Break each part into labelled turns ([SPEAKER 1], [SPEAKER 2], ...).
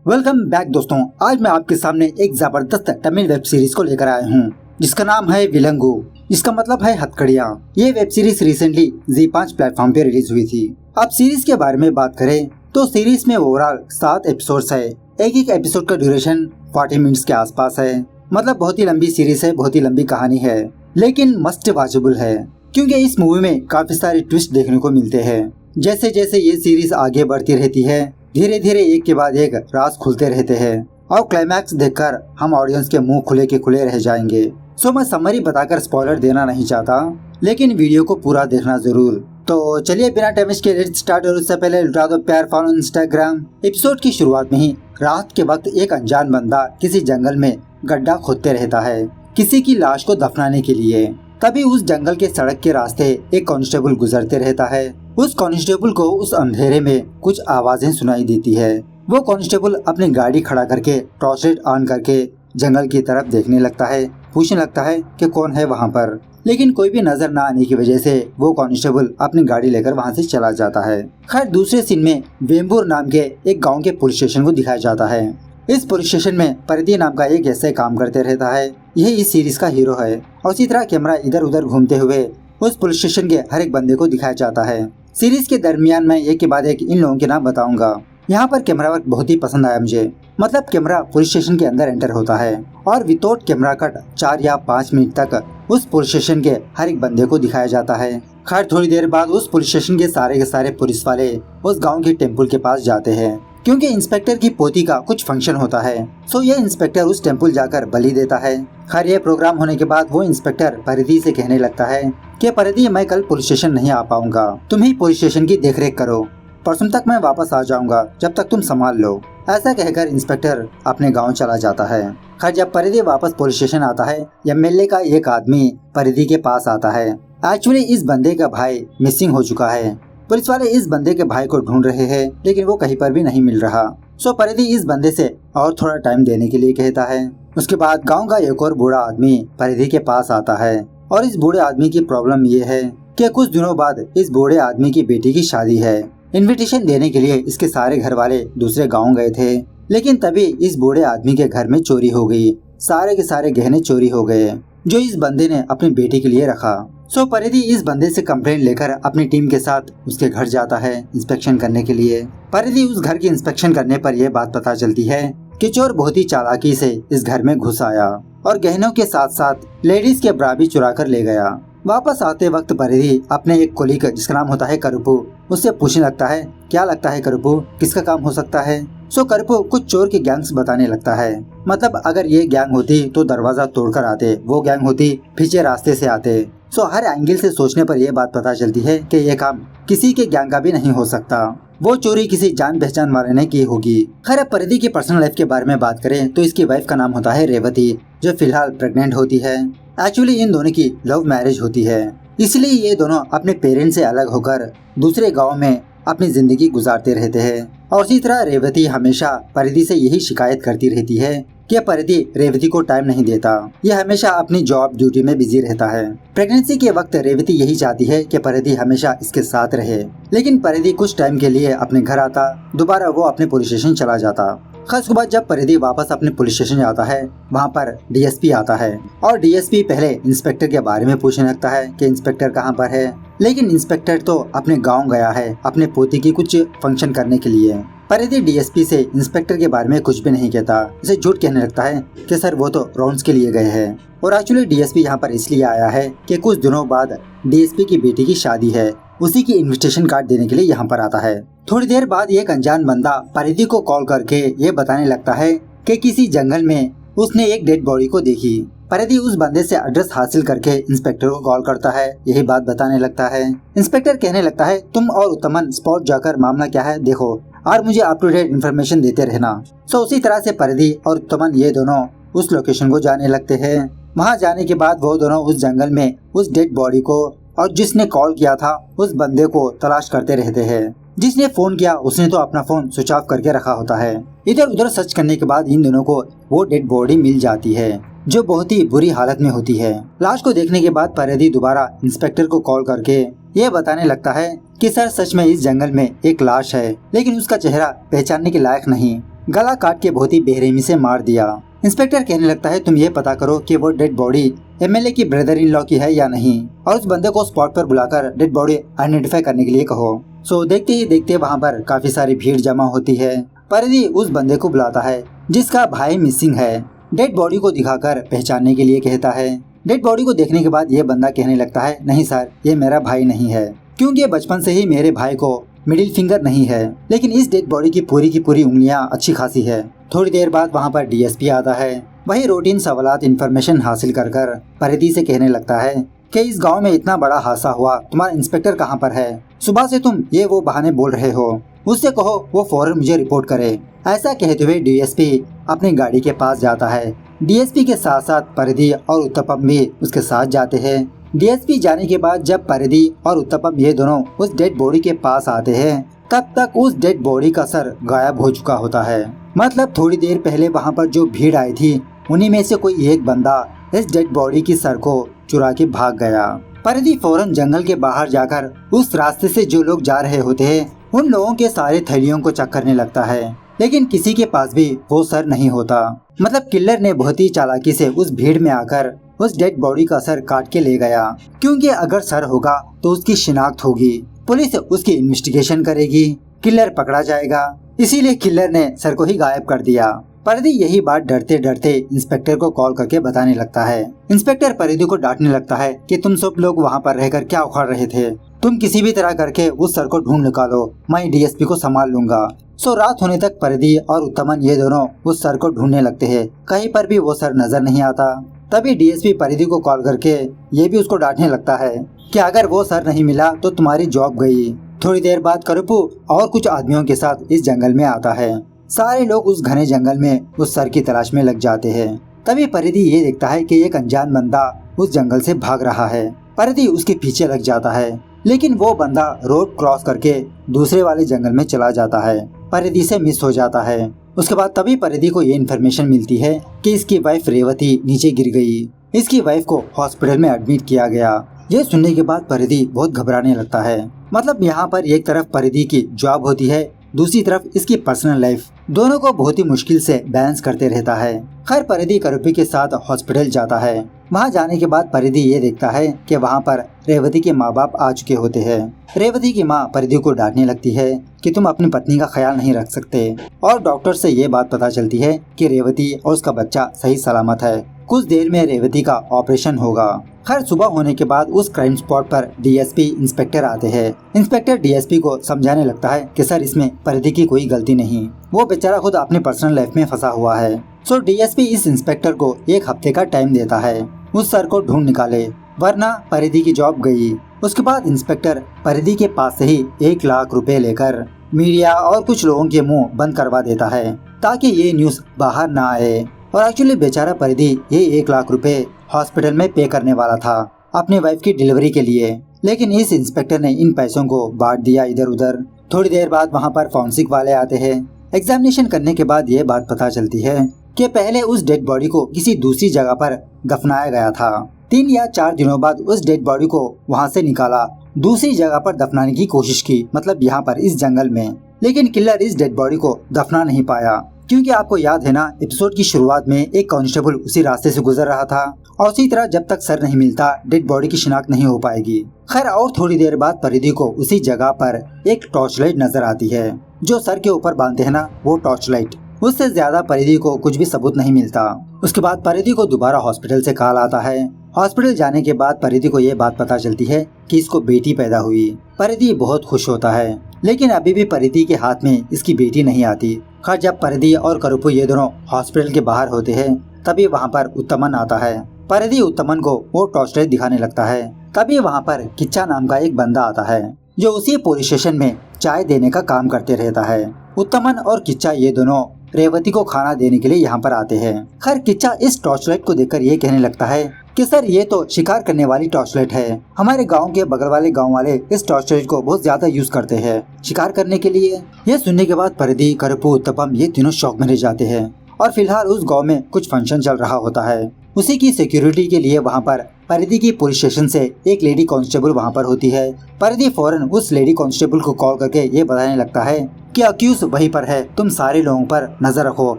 [SPEAKER 1] Welcome back दोस्तों। आज मैं आपके सामने एक जबरदस्त तमिल वेब सीरीज को लेकर आया हूँ जिसका नाम है विलंगु। इसका मतलब है हथकड़ियाँ। ये web series recently Z5 platform पे रिलीज हुई थी। अब सीरीज के बारे में बात करें तो सीरीज में ओवरऑल 7 एपिसोड्स है। एक एपिसोड का ड्यूरेशन 40 मिनट्स के आसपास है। मतलब बहुत ही लंबी सीरीज है, बहुत ही लंबी कहानी है, लेकिन मस्ट वॉचेबल है क्योंकि इस मूवी में काफी सारे ट्विस्ट देखने को मिलते हैं। जैसे जैसे ये सीरीज आगे बढ़ती रहती है, धीरे धीरे एक के बाद एक राज खुलते रहते हैं और क्लाइमैक्स देखकर हम ऑडियंस के मुंह खुले के खुले रह जाएंगे। सो मैं समरी बताकर स्पॉइलर देना नहीं चाहता, लेकिन वीडियो को पूरा देखना जरूर। तो चलिए बिना टाइम वेस्ट के लेट्स स्टार्ट। और उससे पहले लुटा दो प्यार फॉलो इंस्टाग्राम। एपिसोड की शुरुआत में ही रात के वक्त एक अनजान बंदा किसी जंगल में गड्ढा खोदते रहता है किसी की लाश को दफनाने के लिए। तभी उस जंगल के सड़क के रास्ते एक कांस्टेबल गुजरते रहता है। उस कांस्टेबल को उस अंधेरे में कुछ आवाजें सुनाई देती है। वो कांस्टेबल अपनी गाड़ी खड़ा करके टॉर्च लाइट ऑन करके जंगल की तरफ देखने लगता है। पूछने लगता है कि कौन है वहाँ पर, लेकिन कोई भी नजर न आने की वजह से वो कांस्टेबल अपनी गाड़ी लेकर वहाँ से चला जाता है। खैर दूसरे सीन में वेम्बूर नाम के एक गाँव के पुलिस स्टेशन को दिखाया जाता है। इस पुलिस स्टेशन में परिधि नाम का एक ऐसे काम करते रहता है। यही इस सीरीज का हीरो है और इसी तरह कैमरा इधर उधर घूमते हुए उस पुलिस स्टेशन के हर एक बंदे को दिखाया जाता है। सीरीज के दरमियान मैं एक के बाद एक इन लोगों के नाम बताऊंगा। यहाँ पर कैमरा वर्क बहुत ही पसंद आया मुझे। मतलब कैमरा पुलिस स्टेशन के अंदर एंटर होता है और विदाउट कैमरा कट 4 या 5 मिनट तक उस पुलिस स्टेशन के हर एक बंदे को दिखाया जाता है। खैर थोड़ी देर बाद उस पुलिस स्टेशन के सारे पुलिस वाले उस गाँव के टेम्पल के पास जाते हैं क्योंकि इंस्पेक्टर की पोती का कुछ फंक्शन होता है। सो ये इंस्पेक्टर उस टेम्पल जाकर बलि देता है। खैर ये प्रोग्राम होने के बाद वो इंस्पेक्टर परिधि से कहने लगता है कि परिधि मैं कल पुलिस स्टेशन नहीं आ पाऊंगा, तुम ही पुलिस स्टेशन की देखरेख करो, परसों तक मैं वापस आ जाऊंगा, जब तक तुम संभाल लो। ऐसा कहकर इंस्पेक्टर अपने गाँव चला जाता है। खैर जब परिधि वापस पुलिस स्टेशन आता है, एमएलए का एक आदमी परिधि के पास आता है। एक्चुअली इस बंदे का भाई मिसिंग हो चुका है। पुलिस वाले इस बंदे के भाई को ढूंढ रहे हैं, लेकिन वो कहीं पर भी नहीं मिल रहा। सो परिधि इस बंदे से और थोड़ा टाइम देने के लिए कहता है। उसके बाद गांव का एक और बूढ़ा आदमी परिधि के पास आता है और इस बूढ़े आदमी की प्रॉब्लम ये है कि कुछ दिनों बाद इस बूढ़े आदमी की बेटी की शादी है। इन्विटेशन देने के लिए इसके सारे घर वाले दूसरे गाँव गए थे, लेकिन तभी इस बूढ़े आदमी के घर में चोरी हो गई। सारे के सारे गहने चोरी हो गए जो इस बंदे ने अपनी बेटी के लिए रखा। सो परिधि इस बंदे से कंप्लेंट लेकर अपनी टीम के साथ उसके घर जाता है इंस्पेक्शन करने के लिए। परिधि उस घर की इंस्पेक्शन करने पर यह बात पता चलती है कि चोर बहुत ही चालाकी से इस घर में घुस आया और गहनों के साथ साथ लेडीज के ब्रा भी चुरा कर ले गया। वापस आते वक्त परिधि अपने एक कोलीग जिसका नाम होता है करुपू, उससे पूछने लगता है क्या लगता है करुपू किसका काम हो सकता है। सो करुपू कुछ चोर के गैंग्स बताने लगता है। मतलब अगर ये गैंग होती तो दरवाजा तोड़कर आते, वो गैंग होती पीछे रास्ते से आते। सो हर एंगल से सोचने पर यह बात पता चलती है कि यह काम किसी के गैंग का भी नहीं हो सकता, वो चोरी किसी जान पहचान वाले ने की होगी। खैर अब परिधि की पर्सनल लाइफ के बारे में बात करें तो इसकी वाइफ का नाम होता है रेवती, जो फिलहाल प्रेग्नेंट होती है। एक्चुअली इन दोनों की लव मैरिज होती है, इसलिए ये दोनों अपने पेरेंट्स से अलग होकर दूसरे गाँव में अपनी जिंदगी गुजारते रहते हैं। और इसी तरह रेवती हमेशा परिधि से यही शिकायत करती रहती है कि परिधि रेवती को टाइम नहीं देता, यह हमेशा अपनी जॉब ड्यूटी में बिजी रहता है। प्रेगनेंसी के वक्त रेवती यही चाहती है कि परिधि हमेशा इसके साथ रहे, लेकिन परिधि कुछ टाइम के लिए अपने घर आता, दोबारा वो अपने पुलिस स्टेशन चला जाता। खास के बाद जब परिधि वापस अपने पुलिस स्टेशन जाता है, वहाँ पर डीएसपी आता है और डीएसपी पहले इंस्पेक्टर के बारे में पूछने लगता है कि इंस्पेक्टर कहाँ पर है, लेकिन इंस्पेक्टर तो अपने गाँव गया है अपने पोती की कुछ फंक्शन करने के लिए। परिधि डीएसपी से इंस्पेक्टर के बारे में कुछ भी नहीं कहता, इसे झूठ कहने लगता है कि सर वो तो राउंड्स के लिए गए हैं। और एक्चुअली डीएसपी यहाँ पर इसलिए आया है कि कुछ दिनों बाद डीएसपी की बेटी की शादी है, उसी की इन्विटेशन कार्ड देने के लिए यहाँ पर आता है। थोड़ी देर बाद एक अनजान बंदा परिधि को कॉल करके ये बताने लगता है कि किसी जंगल में उसने एक डेड बॉडी को देखी। परिधि उस बंदे से एड्रेस हासिल करके इंस्पेक्टर को कॉल करता है, यही बात बताने लगता है। इंस्पेक्टर कहने लगता है तुम और उत्तमन स्पॉट जाकर मामला क्या है देखो और मुझे अप टू डेट इन्फॉर्मेशन देते रहना। सो उसी तरह से परिधि और उत्तमन ये दोनों उस लोकेशन को जाने लगते हैं। वहाँ जाने के बाद वो दोनों उस जंगल में उस डेड बॉडी को और जिसने कॉल किया था उस बंदे को तलाश करते रहते हैं। जिसने फोन किया उसने तो अपना फोन स्विच ऑफ करके रखा होता है। इधर उधर सर्च करने के बाद इन दोनों को वो डेड बॉडी मिल जाती है जो बहुत ही बुरी हालत में होती है। लाश को देखने के बाद परिधि दोबारा इंस्पेक्टर को कॉल करके ये बताने लगता है कि सर सच में इस जंगल में एक लाश है, लेकिन उसका चेहरा पहचानने के लायक नहीं। गला काट के बहुत ही बेरहमी से मार दिया। इंस्पेक्टर कहने लगता है तुम ये पता करो कि वो डेड बॉडी एमएलए की ब्रदर इन लॉ की है या नहीं, और उस बंदे को स्पॉट पर बुलाकर डेड बॉडी आइडेंटिफाई करने के लिए कहो। सो देखते ही देखते वहाँ पर काफी सारी भीड़ जमा होती है। परिधि उस बंदे को बुलाता है जिसका भाई मिसिंग है। डेड बॉडी को दिखाकर पहचानने के लिए कहता है। डेड बॉडी को देखने के बाद ये बंदा कहने लगता है नहीं सर, ये मेरा भाई नहीं है, क्योंकि बचपन से ही मेरे भाई को मिडिल फिंगर नहीं है, लेकिन इस डेड बॉडी की पूरी उंगलियां अच्छी खासी है। थोड़ी देर बाद वहाँ पर डीएसपी आता है। वही रूटीन सवालात इन्फॉर्मेशन हासिल कर परिधि से कहने लगता है कि इस गांव में इतना बड़ा हादसा हुआ, तुम्हारा इंस्पेक्टर कहाँ पर है? सुबह से तुम ये वो बहाने बोल रहे हो, उससे कहो वो फौरन मुझे रिपोर्ट करे। ऐसा कहते हुए डीएसपी अपनी गाड़ी के पास जाता है। डीएसपी के साथ साथ परिधि और उत्तपम भी उसके साथ जाते हैं। डीएसपी जाने के बाद जब परिधि और उत्तपम ये दोनों उस डेड बॉडी के पास आते हैं, तब तक उस डेड बॉडी का सर गायब हो चुका होता है। मतलब थोड़ी देर पहले वहाँ पर जो भीड़ आई थी, उन्हीं में से कोई एक बंदा इस डेड बॉडी की सर को चुरा के भाग गया। परिधि फौरन जंगल के बाहर जाकर उस रास्ते से जो लोग जा रहे होते हैं, उन लोगों के सारे थैलियों को चेक करने लगता है, लेकिन किसी के पास भी वो सर नहीं होता। मतलब किलर ने बहुत ही चालाकी से उस भीड़ में आकर उस डेड बॉडी का सर काट के ले गया, क्योंकि अगर सर होगा तो उसकी शिनाख्त होगी, पुलिस उसकी इन्वेस्टिगेशन करेगी, किलर पकड़ा जाएगा। इसीलिए किलर ने सर को ही गायब कर दिया। परिधि यही बात डरते डरते इंस्पेक्टर को कॉल करके बताने लगता है। इंस्पेक्टर परिधि को डांटने लगता है कि तुम सब लोग वहाँ पर रहकर क्या उखाड़ रहे थे, तुम किसी भी तरह करके उस सर को ढूंढ निकालो, मैं डीएसपी को संभाल लूंगा। सो रात होने तक परिधि और उत्तमन ये दोनों उस सर को ढूंढने लगते हैं, कहीं पर भी वो सर नजर नहीं आता। तभी डीएसपी परिधि को कॉल करके ये भी उसको डांटने लगता है कि अगर वो सर नहीं मिला तो तुम्हारी जॉब गई। थोड़ी देर बाद करुपु और कुछ आदमियों के साथ इस जंगल में आता है। सारे लोग उस घने जंगल में उस सर की तलाश में लग जाते हैं। तभी परिधि ये देखता है कि एक अनजान बंदा उस जंगल से भाग रहा है। परिधि उसके पीछे लग जाता है, लेकिन वो बंदा रोड क्रॉस करके दूसरे वाले जंगल में चला जाता है। परिधि से मिस हो जाता है। उसके बाद तभी परिधि को ये इन्फॉर्मेशन मिलती है कि इसकी वाइफ रेवती नीचे गिर गई। इसकी वाइफ को हॉस्पिटल में एडमिट किया गया। ये सुनने के बाद परिधि बहुत घबराने लगता है। मतलब यहाँ पर एक तरफ परिधि की जॉब होती है, दूसरी तरफ इसकी पर्सनल लाइफ, दोनों को बहुत ही मुश्किल से बैलेंस करते रहता है। खैर परिधि करुपी के साथ हॉस्पिटल जाता है। वहाँ जाने के बाद परिधि ये देखता है कि वहाँ पर रेवती के माँ बाप आ चुके होते हैं। रेवती की माँ परिधि को डांटने लगती है कि तुम अपनी पत्नी का ख्याल नहीं रख सकते, और डॉक्टर से ये बात पता चलती है कि रेवती और उसका बच्चा सही सलामत है। कुछ देर में रेवती का ऑपरेशन होगा। खैर सुबह होने के बाद उस क्राइम स्पॉट पर डीएसपी इंस्पेक्टर आते हैं। इंस्पेक्टर डीएसपी को समझाने लगता है कि सर इसमें परिधि की कोई गलती नहीं, वो बेचारा खुद अपनी पर्सनल लाइफ में फंसा हुआ है। सो डीएसपी इस इंस्पेक्टर को 1 हफ्ते का टाइम देता है, उस सर को ढूंढ निकाले, वरना परिधि की जॉब गई। उसके बाद इंस्पेक्टर परिधि के पास से ही 1 लाख रुपए लेकर मीडिया और कुछ लोगों के मुंह बंद करवा देता है, ताकि ये न्यूज बाहर ना आए। और एक्चुअली बेचारा परिधि ये 1 लाख रुपए हॉस्पिटल में पे करने वाला था अपनी वाइफ की डिलीवरी के लिए, लेकिन इस इंस्पेक्टर ने इन पैसों को बांट दिया इधर उधर। थोड़ी देर बाद वहाँ पर फॉरेंसिक वाले आते हैं। एग्जामिनेशन करने के बाद ये बात पता चलती है कि पहले उस डेड बॉडी को किसी दूसरी जगह पर दफनाया गया था। 3 या 4 दिनों बाद उस डेड बॉडी को वहाँ से निकाला, दूसरी जगह पर दफनाने की कोशिश की, मतलब यहाँ पर इस जंगल में। लेकिन किलर इस डेड बॉडी को दफना नहीं पाया, क्योंकि आपको याद है ना, एपिसोड की शुरुआत में एक कांस्टेबल उसी रास्ते से गुजर रहा था, और उसी तरह जब तक सर नहीं मिलता डेड बॉडी की शिनाख्त नहीं हो पाएगी। खैर और थोड़ी देर बाद परिधि को उसी जगह पर एक टॉर्च लाइट नजर आती है, जो सर के ऊपर बांधते हैं ना, वो टॉर्च लाइट। उससे ज्यादा परिधि को कुछ भी सबूत नहीं मिलता। उसके बाद परिधि को दोबारा हॉस्पिटल से कॉल आता है। हॉस्पिटल जाने के बाद परिधि को ये बात पता चलती है कि इसको बेटी पैदा हुई। परिधि बहुत खुश होता है, लेकिन अभी भी परिधि के हाथ में इसकी बेटी नहीं आती। खैर जब परिधि और करुपु ये दोनों हॉस्पिटल के बाहर होते हैं, तभी वहाँ पर उत्तमन आता है। परिधि उत्तमन को वो टॉर्च लाइट दिखाने लगता है। तभी वहाँ पर किच्चा नाम का एक बंदा आता है, जो उसी पुलिस स्टेशन में चाय देने का काम करते रहता है। उत्तमन और किच्चा ये दोनों रेवती को खाना देने के लिए यहाँ पर आते हैं। खैर किच्चा इस टॉर्च लाइट को देखकर ये कहने लगता है कि सर ये तो शिकार करने वाली टॉर्च लाइट है। हमारे गांव के बगल वाले गांव वाले इस टॉर्च लाइट को बहुत ज्यादा यूज करते हैं शिकार करने के लिए। ये सुनने के बाद परिधि, करुपु, उत्तपम ये तीनों शौक में रह जाते हैं। और फिलहाल उस गांव में कुछ फंक्शन चल रहा होता है। उसी की सिक्योरिटी के लिए वहाँ पर परिधि की पुलिस स्टेशन से एक लेडी कांस्टेबल वहाँ पर होती है। परिधि फौरन उस लेडी कांस्टेबल को कॉल करके ये बताने लगता है कि अक्यूज वहीं पर है, तुम सारे लोगों पर नजर रखो,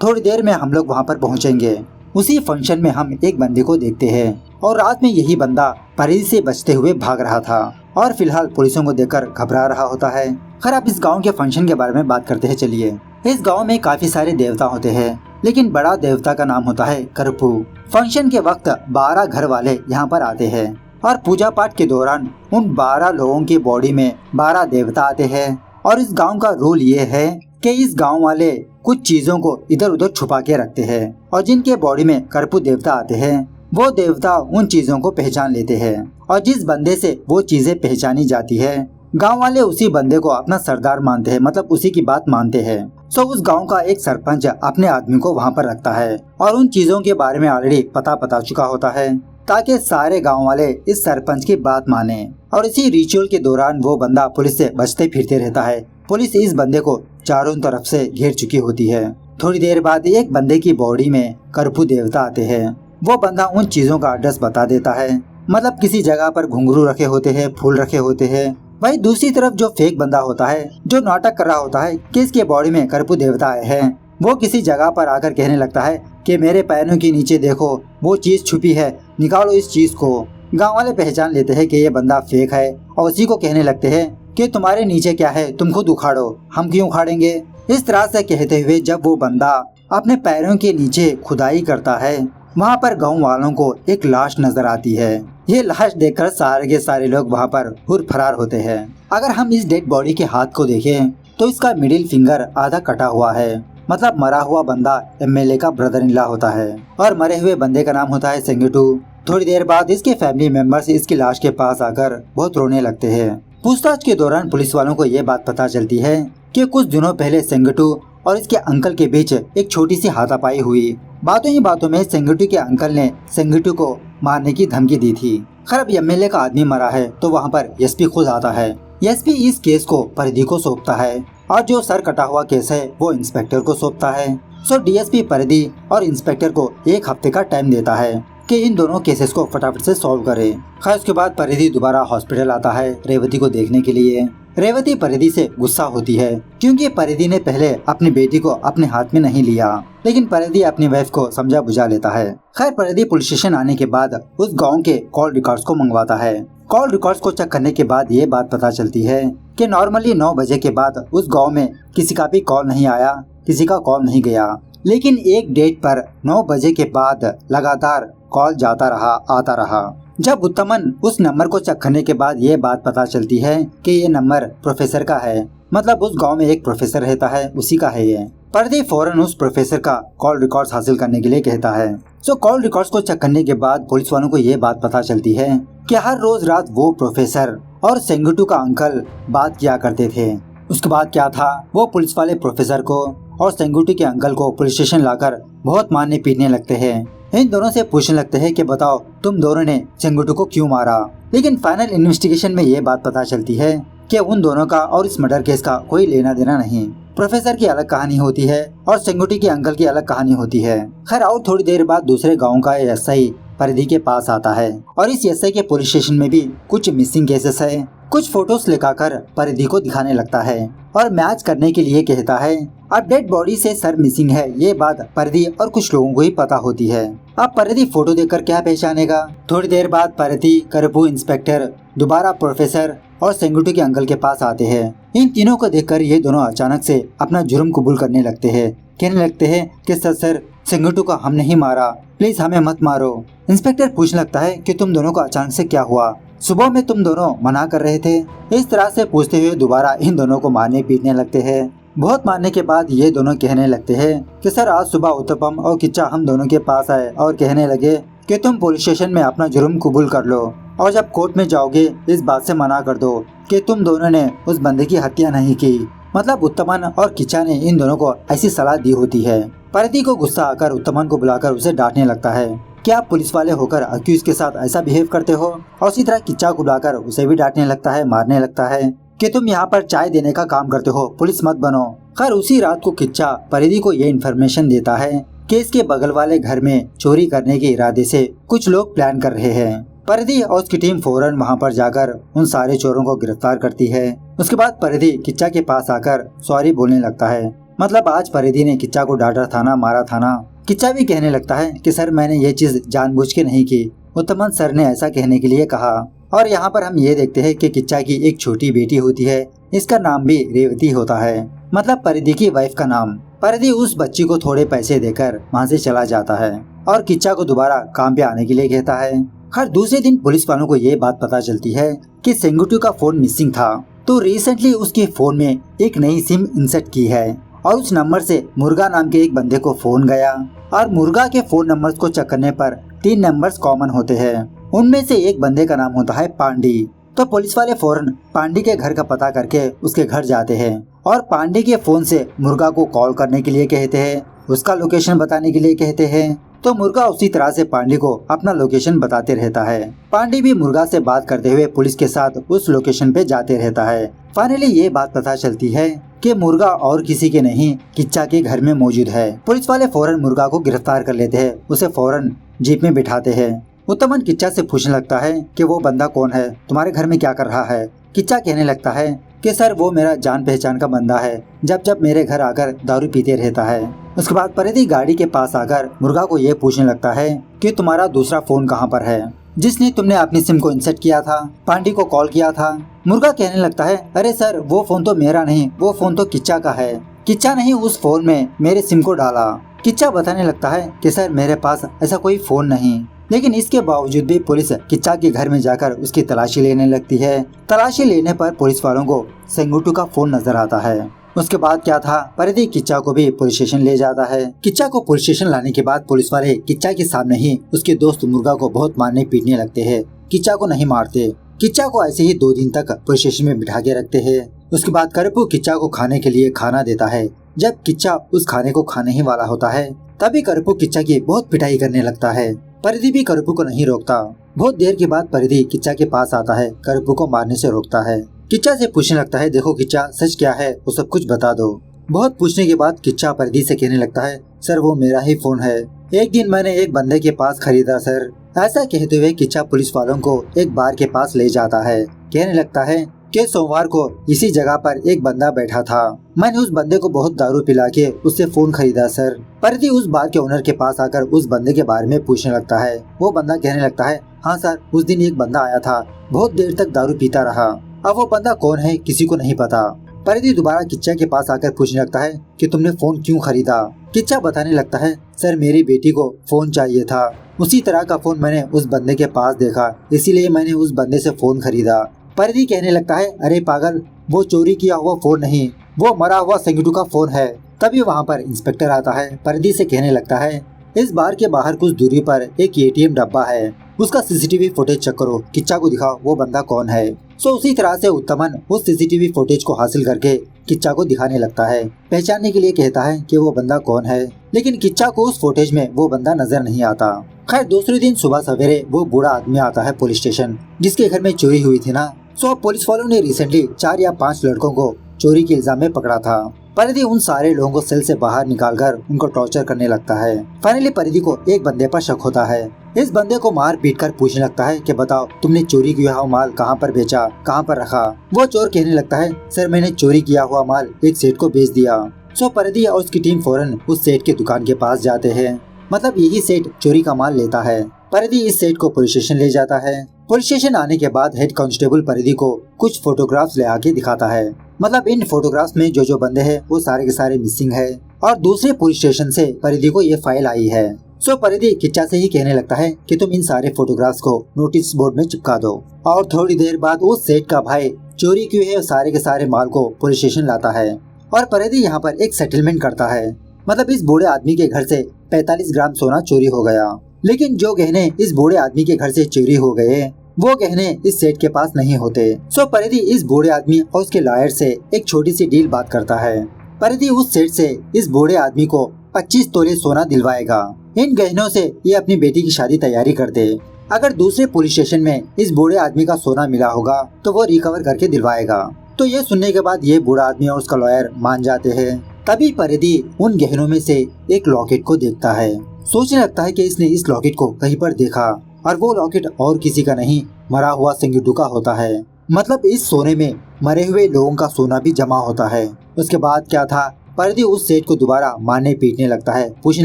[SPEAKER 1] थोड़ी देर में हम लोग वहाँ पर पहुँचेंगे। उसी फंक्शन में हम एक बंदे को देखते हैं और रात में यही बंदा परिधि से बचते हुए भाग रहा था और फिलहाल पुलिसों को देखकर घबरा रहा होता है। खैर अब इस गांव के फंक्शन के बारे में बात करते हैं। चलिए, इस गांव में काफी सारे देवता होते हैं, लेकिन बड़ा देवता का नाम होता है करपू। फंक्शन के वक्त 12 घर वाले यहाँ पर आते हैं और पूजा पाठ के दौरान उन 12 लोगों की बॉडी में 12 देवता आते हैं। और इस गांव का रूल ये है कि इस गांव वाले कुछ चीजों को इधर उधर छुपा के रखते हैं और जिनके बॉडी में करपू देवता आते हैं वो देवता उन चीजों को पहचान लेते हैं और जिस बंदे से वो चीजें पहचानी जाती है गांव वाले उसी बंदे को अपना सरदार मानते हैं, मतलब उसी की बात मानते हैं। सो उस गांव का एक सरपंच अपने आदमी को वहां पर रखता है और उन चीजों के बारे में ऑलरेडी पता चुका होता है ताकि सारे गांव वाले इस सरपंच की बात माने। और इसी रिचुअल के दौरान वो बंदा पुलिस से बचते फिरते रहता है। पुलिस इस बंदे को चारों तरफ से घेर चुकी होती है। थोड़ी देर बाद एक बंदे की बॉडी में करपू देवता आते हैं। वो बंदा उन चीजों का एड्रेस बता देता है, मतलब किसी जगह पर घुंघरू रखे होते हैं, फूल रखे होते हैं। वही दूसरी तरफ जो फेक बंदा होता है, जो नाटक कर रहा होता है कि इसके बॉडी में करपू देवता आए हैं, वो किसी जगह पर आकर कहने लगता है कि मेरे पैरों के नीचे देखो वो चीज छुपी है, निकालो इस चीज को। गांव वाले पहचान लेते हैं कि ये बंदा फेक है और उसी को कहने लगते हैं कि तुम्हारे नीचे क्या है, तुम खुद उखाड़ो, हम क्यों उखाड़ेंगे। इस तरह से कहते हुए जब वो बंदा अपने पैरों के नीचे खुदाई करता है वहाँ पर गाँव वालों को एक लाश नजर आती है। ये लाश देखकर सारे के सारे लोग वहाँ पर हुर फरार होते हैं। अगर हम इस डेड बॉडी के हाथ को देखें तो इसका मिडिल फिंगर आधा कटा हुआ है, मतलब मरा हुआ बंदा एमएलए का ब्रदर इन लॉ होता है और मरे हुए बंदे का नाम होता है सेंगटू। थोड़ी देर बाद इसके फैमिली मेंबर्स इसकी लाश के पास आकर बहुत रोने लगते हैं। पूछताछ के दौरान पुलिस वालों को ये बात पता चलती है कि कुछ दिनों पहले सेंगटू और इसके अंकल के बीच एक छोटी सी हाथापाई हुई। बातों ही बातों में सेंगटू के अंकल ने सेंगटू को मारने की धमकी दी थी। खैर एमएलए का आदमी मरा है तो वहाँ पर एसपी खुद आता है। एसपी इस केस को परिधि को सौंपता है और जो सर कटा हुआ केस है वो इंस्पेक्टर को सौंपता है। सो डीएसपी परिधि और इंस्पेक्टर को 1 हफ्ते का टाइम देता है कि इन दोनों केसेस को फटाफट से सॉल्व करे। खैर उसके बाद परिधि दोबारा हॉस्पिटल आता है रेवती को देखने के लिए। रेवती परिधि से गुस्सा होती है क्योंकि परिधि ने पहले अपनी बेटी को अपने हाथ में नहीं लिया, लेकिन परिधि अपनी वाइफ को समझा बुझा लेता है। खैर परिधि पुलिस स्टेशन आने के बाद उस गांव के कॉल रिकॉर्ड्स को मंगवाता है। कॉल रिकॉर्ड्स को चेक करने के बाद ये बात पता चलती है कि नॉर्मली 9 बजे के बाद उस गाँव में किसी का भी कॉल नहीं आया, किसी का कॉल नहीं गया, लेकिन एक डेट पर 9 बजे के बाद लगातार कॉल जाता रहा, आता रहा। जब उत्तमन उस नंबर को चेक करने के बाद ये बात पता चलती है कि ये नंबर प्रोफेसर का है, मतलब उस गांव में एक प्रोफेसर रहता है, उसी का है ये। परिधि फौरन उस प्रोफेसर का कॉल रिकॉर्ड्स हासिल करने के लिए कहता है। सो कॉल रिकॉर्ड्स को चेक करने के बाद पुलिस वालों को ये बात पता चलती है कि हर रोज रात वो प्रोफेसर और सेंगटू का अंकल बात किया करते थे। उसके बाद क्या था, वो पुलिस वाले प्रोफेसर को और सेंगटू के अंकल को पुलिस स्टेशन लाकर बहुत मारने पीटने लगते हैं। इन दोनों से पूछने लगते हैं कि बताओ तुम दोनों ने सेंगटू को क्यों मारा। लेकिन फाइनल इन्वेस्टिगेशन में ये बात पता चलती है कि उन दोनों का और इस मर्डर केस का कोई लेना देना नहीं। प्रोफेसर की अलग कहानी होती है और सेंगटू के अंकल की अलग कहानी होती है। खैर और थोड़ी देर बाद दूसरे गाँव का एसआई परिधि के पास आता है और इस एसआई के पुलिस स्टेशन में भी कुछ मिसिंग केसेस है। कुछ फोटोज लेकर परिधि को दिखाने लगता है और मैच करने के लिए कहता है अब डेड बॉडी से सर मिसिंग है। ये बात परिधि और कुछ लोगों को ही पता होती है। अब परिधि फोटो देखकर क्या पहचानेगा। थोड़ी देर बाद परिधि, करपू, इंस्पेक्टर दोबारा प्रोफेसर और सेंगटू के अंकल के पास आते हैं। इन तीनों को देखकर ये दोनों अचानक से अपना जुर्म कबूल करने लगते हैं। कहने लगते हैं कि सर सेंगटू को हम नहीं मारा, प्लीज हमें मत मारो। इंस्पेक्टर पूछने लगता है कि तुम दोनों को अचानक से क्या हुआ, सुबह में तुम दोनों मना कर रहे थे। इस तरह से पूछते हुए दोबारा इन दोनों को मारने पीटने लगते हैं। बहुत मारने के बाद ये दोनों कहने लगते हैं कि सर आज सुबह उत्तपम और किच्चा हम दोनों के पास आए और कहने लगे कि तुम पुलिस स्टेशन में अपना जुर्म कबूल कर लो और जब कोर्ट में जाओगे इस बात से मना कर दो कि तुम दोनों ने उस बंदे की हत्या नहीं की। मतलब उत्तमन और किच्चा ने इन दोनों को ऐसी सलाह दी होती है। परिधि को गुस्सा आकर उत्तमन को बुलाकर उसे डांटने लगता है कि आप पुलिस वाले होकर अक्यूज के साथ ऐसा बिहेव करते हो, और उसी तरह किच्चा को बुलाकर उसे भी डांटने लगता है, मारने लगता है कि तुम यहाँ पर चाय देने का काम करते हो, पुलिस मत बनो। खैर उसी रात को किच्चा परिधि को ये इन्फॉर्मेशन देता है कि इसके बगल वाले घर में चोरी करने के इरादे से कुछ लोग प्लान कर रहे हैं परिधि और उसकी टीम फौरन वहां पर जाकर उन सारे चोरों को गिरफ्तार करती है। उसके बाद परिधि किच्चा के पास आकर सॉरी बोलने लगता है। मतलब आज परिधि ने किच्चा को डांटा था ना, मारा था ना। किच्चा भी कहने लगता है कि सर मैंने ये चीज जानबूझ के नहीं की, उत्तमन सर ने ऐसा कहने के लिए कहा। और यहाँ पर हम ये देखते हैं कि किच्चा की एक छोटी बेटी होती है, इसका नाम भी रेवती होता है, मतलब परिधि की वाइफ का नाम। परिधि उस बच्ची को थोड़े पैसे देकर वहाँ से चला जाता है और किच्चा को दोबारा काम पे आने के लिए कहता है। हर दूसरे दिन पुलिस वालों को ये बात पता चलती है कि सेंगुटू का फोन मिसिंग था, तो रिसेंटली उसके फोन में एक नई सिम इंसर्ट की है और उस नंबर से मुर्गा नाम के एक बंदे को फोन गया और मुर्गा के फोन नंबर्स को चेक करने पर 3 नंबर्स कॉमन होते हैं। उनमें से एक बंदे का नाम होता है पांडी। तो पुलिस वाले फौरन पांडी के घर का पता करके उसके घर जाते हैं और पांडी के फोन से मुर्गा को कॉल करने के लिए कहते हैं, उसका लोकेशन बताने के लिए कहते हैं। तो मुर्गा उसी तरह से पांडी को अपना लोकेशन बताते रहता है। पांडी भी मुर्गा से बात करते हुए पुलिस के साथ उस लोकेशन पे जाते रहता है। फाइनली ये बात पता चलती है कि मुर्गा और किसी के नहीं किच्चा के घर में मौजूद है। पुलिस वाले फौरन मुर्गा को गिरफ्तार कर लेते हैं, उसे फौरन जीप में बिठाते हैं। उत्तमन किच्चा से पूछने लगता है कि वो बंदा कौन है, तुम्हारे घर में क्या कर रहा है। किच्चा कहने लगता है कि सर वो मेरा जान पहचान का बंदा है, जब जब मेरे घर आकर दारू पीते रहता है। उसके बाद परिधि गाड़ी के पास आकर मुर्गा को ये पूछने लगता है कि तुम्हारा दूसरा फोन कहाँ पर है, जिसने तुमने अपनी सिम को इंसर्ट किया था, पांडी को कॉल किया था। मुर्गा कहने लगता है, अरे सर वो फोन तो मेरा नहीं, वो फोन तो किच्चा का है, किच्चा नहीं उस फोन में मेरे सिम को डाला। किच्चा बताने लगता है कि सर मेरे पास ऐसा कोई फोन नहीं, लेकिन इसके बावजूद भी पुलिस किच्चा के घर में जाकर उसकी तलाशी लेने लगती है। तलाशी लेने पर पुलिस वालों को सेंगुटू का फोन नजर आता है। उसके बाद क्या था, परिधि किच्चा को भी पुलिस स्टेशन ले जाता है। किच्चा को पुलिस स्टेशन लाने के बाद पुलिस वाले किच्चा के सामने ही उसके दोस्त मुर्गा को बहुत मारने पीटने लगते हैं। किच्चा को नहीं मारते, किच्चा को ऐसे ही 2 दिन तक पुलिस स्टेशन में बिठा के रखते हैं। उसके बाद करपू किच्चा को खाने के लिए खाना देता है। जब किच्चा उस खाने को खाने ही वाला होता है तभी करपू किच्चा की बहुत पिटाई करने लगता है। परिधि भी करपू को नहीं रोकता। बहुत देर के बाद परिधि किच्चा के पास आता है, करपू को मारने से रोकता है। किच्चा से पूछने लगता है, देखो किच्चा सच क्या है वो सब कुछ बता दो। बहुत पूछने के बाद किच्चा परिधि से कहने लगता है, सर वो मेरा ही फोन है, एक दिन मैंने एक बंदे के पास खरीदा सर। ऐसा कहते हुए किच्चा पुलिस वालों को एक बार के पास ले जाता है। कहने लगता है कि सोमवार को इसी जगह पर एक बंदा बैठा था, मैंने उस बंदे को बहुत दारू पिला के उससे फोन खरीदा सर। परिधि उस बार के ओनर के पास आकर उस बंदे के बारे में पूछने लगता है। वो बंदा कहने लगता है, हाँ सर उस दिन एक बंदा आया था, बहुत देर तक दारू पीता रहा, अब वो बंदा कौन है किसी को नहीं पता। परिधि दोबारा किच्चा के पास आकर पूछने लगता है कि तुमने फोन क्यों खरीदा। किच्चा बताने लगता है, सर मेरी बेटी को फोन चाहिए था, उसी तरह का फोन मैंने उस बंदे के पास देखा, इसीलिए मैंने उस बंदे से फोन खरीदा। परिधि कहने लगता है, अरे पागल वो चोरी किया हुआ फोन नहीं, वो मरा हुआ सेंगुटू का फोन है। तभी वहाँ पर इंस्पेक्टर आता है। परिधि से कहने लगता है, इस बार के बाहर कुछ दूरी पर एक एटीएम डब्बा है, उसका सीसीटीवी फुटेज चेक करो, किच्चा को दिखाओ वो बंदा कौन है। सो उसी तरह से उत्तमन उस सीसीटीवी फुटेज को हासिल करके किच्चा को दिखाने लगता है। पहचानने के लिए कहता है कि वो बंदा कौन है, लेकिन किच्चा को उस फुटेज में वो बंदा नजर नहीं आता। खैर दूसरे दिन सुबह सवेरे वो बूढ़ा आदमी आता है पुलिस स्टेशन, जिसके घर में चोरी हुई थी ना। सो पुलिस वालों ने रिसेंटली 4 या 5 लड़कों को चोरी के इल्जाम में पकड़ा था। परिधि उन सारे लोगों को सेल से बाहर निकालकर उनको टॉर्चर करने लगता है। फाइनली परिधि को एक बंदे पर शक होता है। इस बंदे को मार पीट कर पूछने लगता है कि बताओ तुमने चोरी किया हुआ माल कहाँ पर बेचा, कहाँ पर रखा। वो चोर कहने लगता है, सर मैंने चोरी किया हुआ माल एक सेठ को बेच दिया। सो परिधि और उसकी टीम फौरन उस सेठ के दुकान के पास जाते हैं, मतलब यही सेठ चोरी का माल लेता है। परिधि इस सेठ को पुलिस स्टेशन ले जाता है। पुलिस स्टेशन आने के बाद हेड कांस्टेबल परिधि को कुछ फोटोग्राफ्स ले आके दिखाता है, मतलब इन फोटोग्राफ्स में जो बंदे हैं वो सारे के सारे मिसिंग है और दूसरे पुलिस स्टेशन से परिधि को ये फाइल आई है। सो परिधि किच्चा से ही कहने लगता है कि तुम इन सारे फोटोग्राफ्स को नोटिस बोर्ड में चिपका दो। और थोड़ी देर बाद उस सेठ का भाई चोरी किए हुए सारे के सारे माल को पुलिस स्टेशन लाता है और परिधि यहाँ पर एक सेटलमेंट करता है, मतलब इस बूढ़े आदमी के घर से 45 ग्राम सोना चोरी हो गया, लेकिन जो गहने इस बूढ़े आदमी के घर से चोरी हो गए वो गहने इस सेठ के पास नहीं होते। सो परिधि इस बूढ़े आदमी और उसके लॉयर से एक छोटी सी डील बात करता है। परिधि उस सेठ से इस बूढ़े आदमी को 25 तोले सोना दिलवाएगा। इन गहनों से ये अपनी बेटी की शादी तैयारी कर दे। अगर दूसरे पुलिस स्टेशन में इस बूढ़े आदमी का सोना मिला होगा तो वो रिकवर करके दिलवाएगा। तो ये सुनने के बाद ये बूढ़ा आदमी और उसका लॉयर मान जाते हैं। तभी परिधि उन गहनों में से एक लॉकेट को देखता है। सोचने लगता है कि इसने इस लॉकेट को कहीं पर देखा। और वो लॉकेट और किसी का नहीं, मरा हुआ सेंगिटू का होता है। मतलब इस सोने में मरे हुए लोगों का सोना भी जमा होता है। उसके बाद क्या था, परिधि उस सेठ को दोबारा मारने पीटने लगता है, पूछने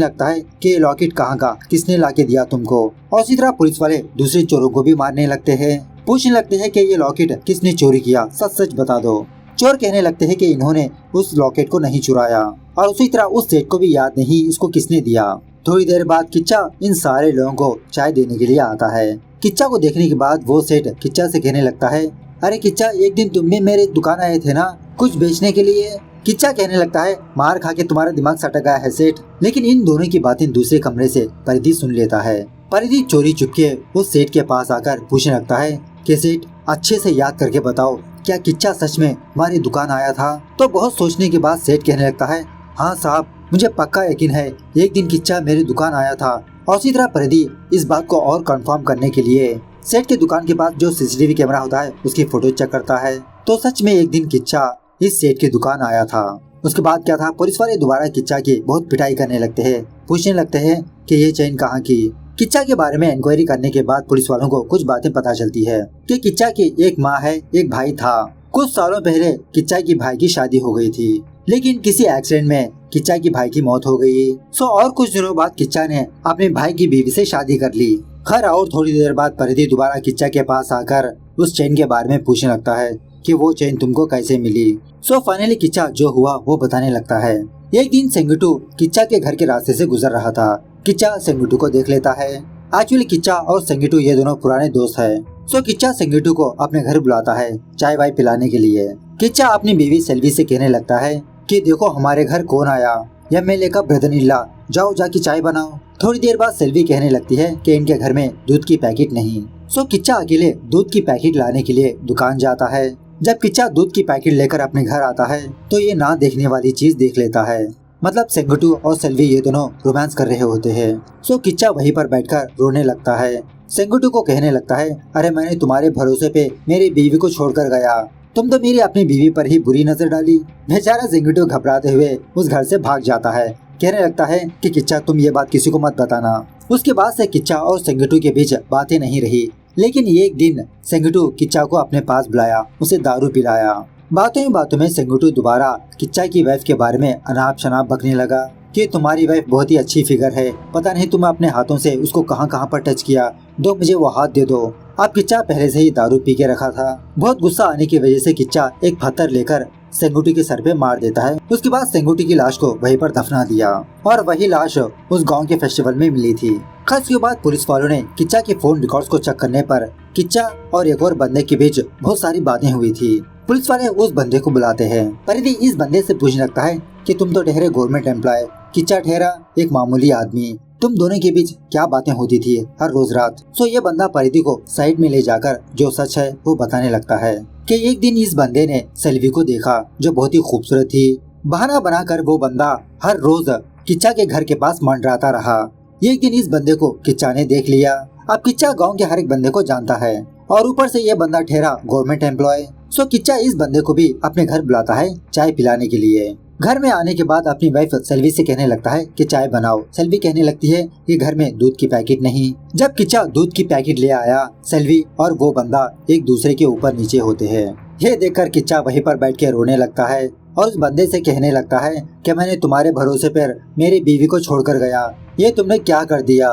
[SPEAKER 1] लगता है कि ये लॉकेट कहाँ का, किसने लाके दिया तुमको। और इसी तरह पुलिस वाले दूसरे चोरों को भी मारने लगते हैं, पूछने लगते हैं कि ये लॉकेट किसने चोरी किया, सच सच बता दो। चोर कहने लगते हैं कि इन्होंने उस लॉकेट को नहीं चुराया, और उसी तरह उस सेठ को भी याद नहीं इसको किसने दिया। थोड़ी देर बाद किच्चा इन सारे लोगों को चाय देने के लिए आता है। किच्चा को देखने के बाद वो सेठ किच्चा से कहने लगता है, अरे किच्चा, एक दिन तुम भी मेरे दुकान आए थे ना कुछ बेचने के लिए। किच्चा कहने लगता है, मार खा के तुम्हारा दिमाग सटक गया है सेठ। लेकिन इन दोनों की बातें दूसरे कमरे से परिधि सुन लेता है। परिधि चोरी चुपके उस सेठ के पास आकर पूछने लगता है कि सेठ, अच्छे से याद करके बताओ, क्या किच्चा सच में हमारी दुकान आया था? तो बहुत सोचने के बाद सेठ कहने लगता है, हाँ साहब, मुझे पक्का यकीन है एक दिन किच्चा मेरी दुकान आया था। और इसी तरह परिधि इस बात को और कंफर्म करने के लिए सेठ के दुकान के पास जो सीसीटीवी कैमरा होता है उसकी फोटो चेक करता है। तो सच में एक दिन किच्चा इस सेठ की दुकान आया था। उसके बाद क्या था, पुलिस वाले दोबारा किच्चा की बहुत पिटाई करने लगते हैं, पूछने लगते हैं कि ये चेन कहाँ की। किच्चा के बारे में इंक्वायरी करने के बाद पुलिस वालों को कुछ बातें पता चलती है कि किच्चा की एक माँ है, एक भाई था। कुछ सालों पहले किच्चा की भाई की शादी हो गई थी, लेकिन किसी एक्सीडेंट में किच्चा की भाई की मौत हो गई। और कुछ दिनों बाद किच्चा ने अपने भाई की बीवी से शादी कर ली। खैर, और थोड़ी देर बाद परिधि दोबारा किच्चा के पास आकर उस चेन के बारे में पूछने लगता है कि वो चेन तुमको कैसे मिली। फाइनली किच्चा जो हुआ वो बताने लगता है। एक दिन सेंगिटू किच्चा के घर के रास्ते से गुजर रहा था। किच्चा सेंगिटू को देख लेता है। एक्चुअली किच्चा और सेंगिटू ये दोनों पुराने दोस्त है। किच्चा सेंगिटू को अपने घर बुलाता है चाय वाय पिलाने के लिए। किच्चा अपनी बीवी सेल्वी से कहने लगता है कि देखो हमारे घर कौन आया, एमएलए का ब्रदर इल्ला, जाओ जाके चाय बनाओ। थोड़ी देर बाद सेल्वी कहने लगती है कि इनके घर में दूध की पैकेट नहीं। किच्चा अकेले दूध की पैकेट लाने के लिए दुकान जाता है। जब किच्चा दूध की पैकेट लेकर अपने घर आता है तो ये ना देखने वाली चीज देख लेता है। मतलब सेंगिटू और सेल्वी ये दोनों रोमांस कर रहे होते हैं। किच्चा वहीं पर बैठकर रोने लगता है। सेंगिटू को कहने लगता है, अरे मैंने तुम्हारे भरोसे पे मेरी बीवी को छोड़कर गया, तुम तो मेरी अपनी बीवी पर ही बुरी नजर डाली। बेचारा सेंगिटू घबराते हुए उस घर से भाग जाता है। कहने लगता है कि किच्चा तुम ये बात किसी को मत बताना। उसके बाद से किच्चा और सेंगिटू के बीच बातें नहीं रही। लेकिन एक दिन सेंगिटू किच्चा को अपने पास बुलाया, उसे दारू पिलाया। बातों ही बातों में सेंगिटू दोबारा किच्चा की वाइफ के बारे में अनाप शनाप बकने लगा कि तुम्हारी वाइफ बहुत ही अच्छी फिगर है, पता नहीं तुम अपने हाथों से उसको कहां कहां पर टच किया, दो मुझे वो हाथ दे दो। अब किच्चा पहले से ही दारू पी के रखा था। बहुत गुस्सा आने की वजह से किच्चा एक पत्थर लेकर सेंगुटी के सर पे मार देता है। उसके बाद सेंगुटी की लाश को वहीं पर दफना दिया और वही लाश उस गांव के फेस्टिवल में मिली थी। उसके बाद पुलिस वालों ने किच्चा के फोन रिकॉर्ड्स को चेक करने पर किच्चा और एक और बंदे के बीच बहुत सारी बातें हुई थी। पुलिस वाले उस बंदे को बुलाते हैं। परिधि इस बंदे से पूछने लगता है कि तुम तो ठहरे गवर्नमेंट एम्प्लॉय, किच्चा ठहरा एक मामूली आदमी, तुम दोनों के बीच क्या बातें होती थी हर रोज रात। ये बंदा परिधि को साइड में ले जाकर जो सच है वो बताने लगता है कि एक दिन इस बंदे ने सेल्वी को देखा जो बहुत ही खूबसूरत थी। बहाना बनाकर वो बंदा हर रोज किच्चा के घर के पास मंडराता रहा। एक दिन इस बंदे को किच्चा ने देख लिया। अब किच्चा गांव के हर एक बंदे को जानता है और ऊपर से ये बंदा ठहरा गवर्नमेंट एम्प्लॉय। किच्चा इस बंदे को भी अपने घर बुलाता है चाय पिलाने के लिए। घर में आने के बाद अपनी वाइफ सेल्वी से कहने लगता है कि चाय बनाओ। सेल्वी कहने लगती है कि घर में दूध की पैकेट नहीं। जब किच्चा दूध की पैकेट ले आया, सेल्वी और वो बंदा एक दूसरे के ऊपर नीचे होते हैं। ये देखकर किच्चा वहीं पर बैठ के रोने लगता है और उस बंदे से कहने लगता है कि मैंने तुम्हारे भरोसे पर मेरी बीवी को छोड़कर गया, ये तुमने क्या कर दिया।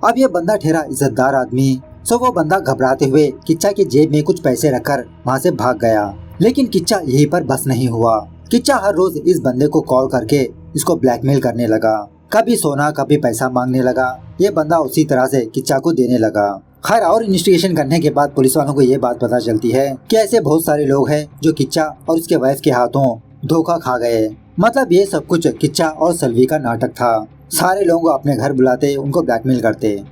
[SPEAKER 1] अब ये बंदा ठहरा इज्जतदार आदमी। वो बंदा घबराते हुए किच्चा की जेब में कुछ पैसे रखकर वहाँ से भाग गया। लेकिन किच्चा यहीं पर बस नहीं हुआ। किच्चा हर रोज इस बंदे को कॉल करके इसको ब्लैकमेल करने लगा, कभी सोना कभी पैसा मांगने लगा। ये बंदा उसी तरह से किच्चा को देने लगा। खैर, और इन्वेस्टिगेशन करने के बाद पुलिस वालों को ये बात पता चलती है कि ऐसे बहुत सारे लोग हैं जो किच्चा और उसके वाइफ के हाथों धोखा खा गए। मतलब ये सब कुछ किच्चा और सेल्वी का नाटक था। सारे लोगों को अपने घर बुलाते, उनको ब्लैकमेल करते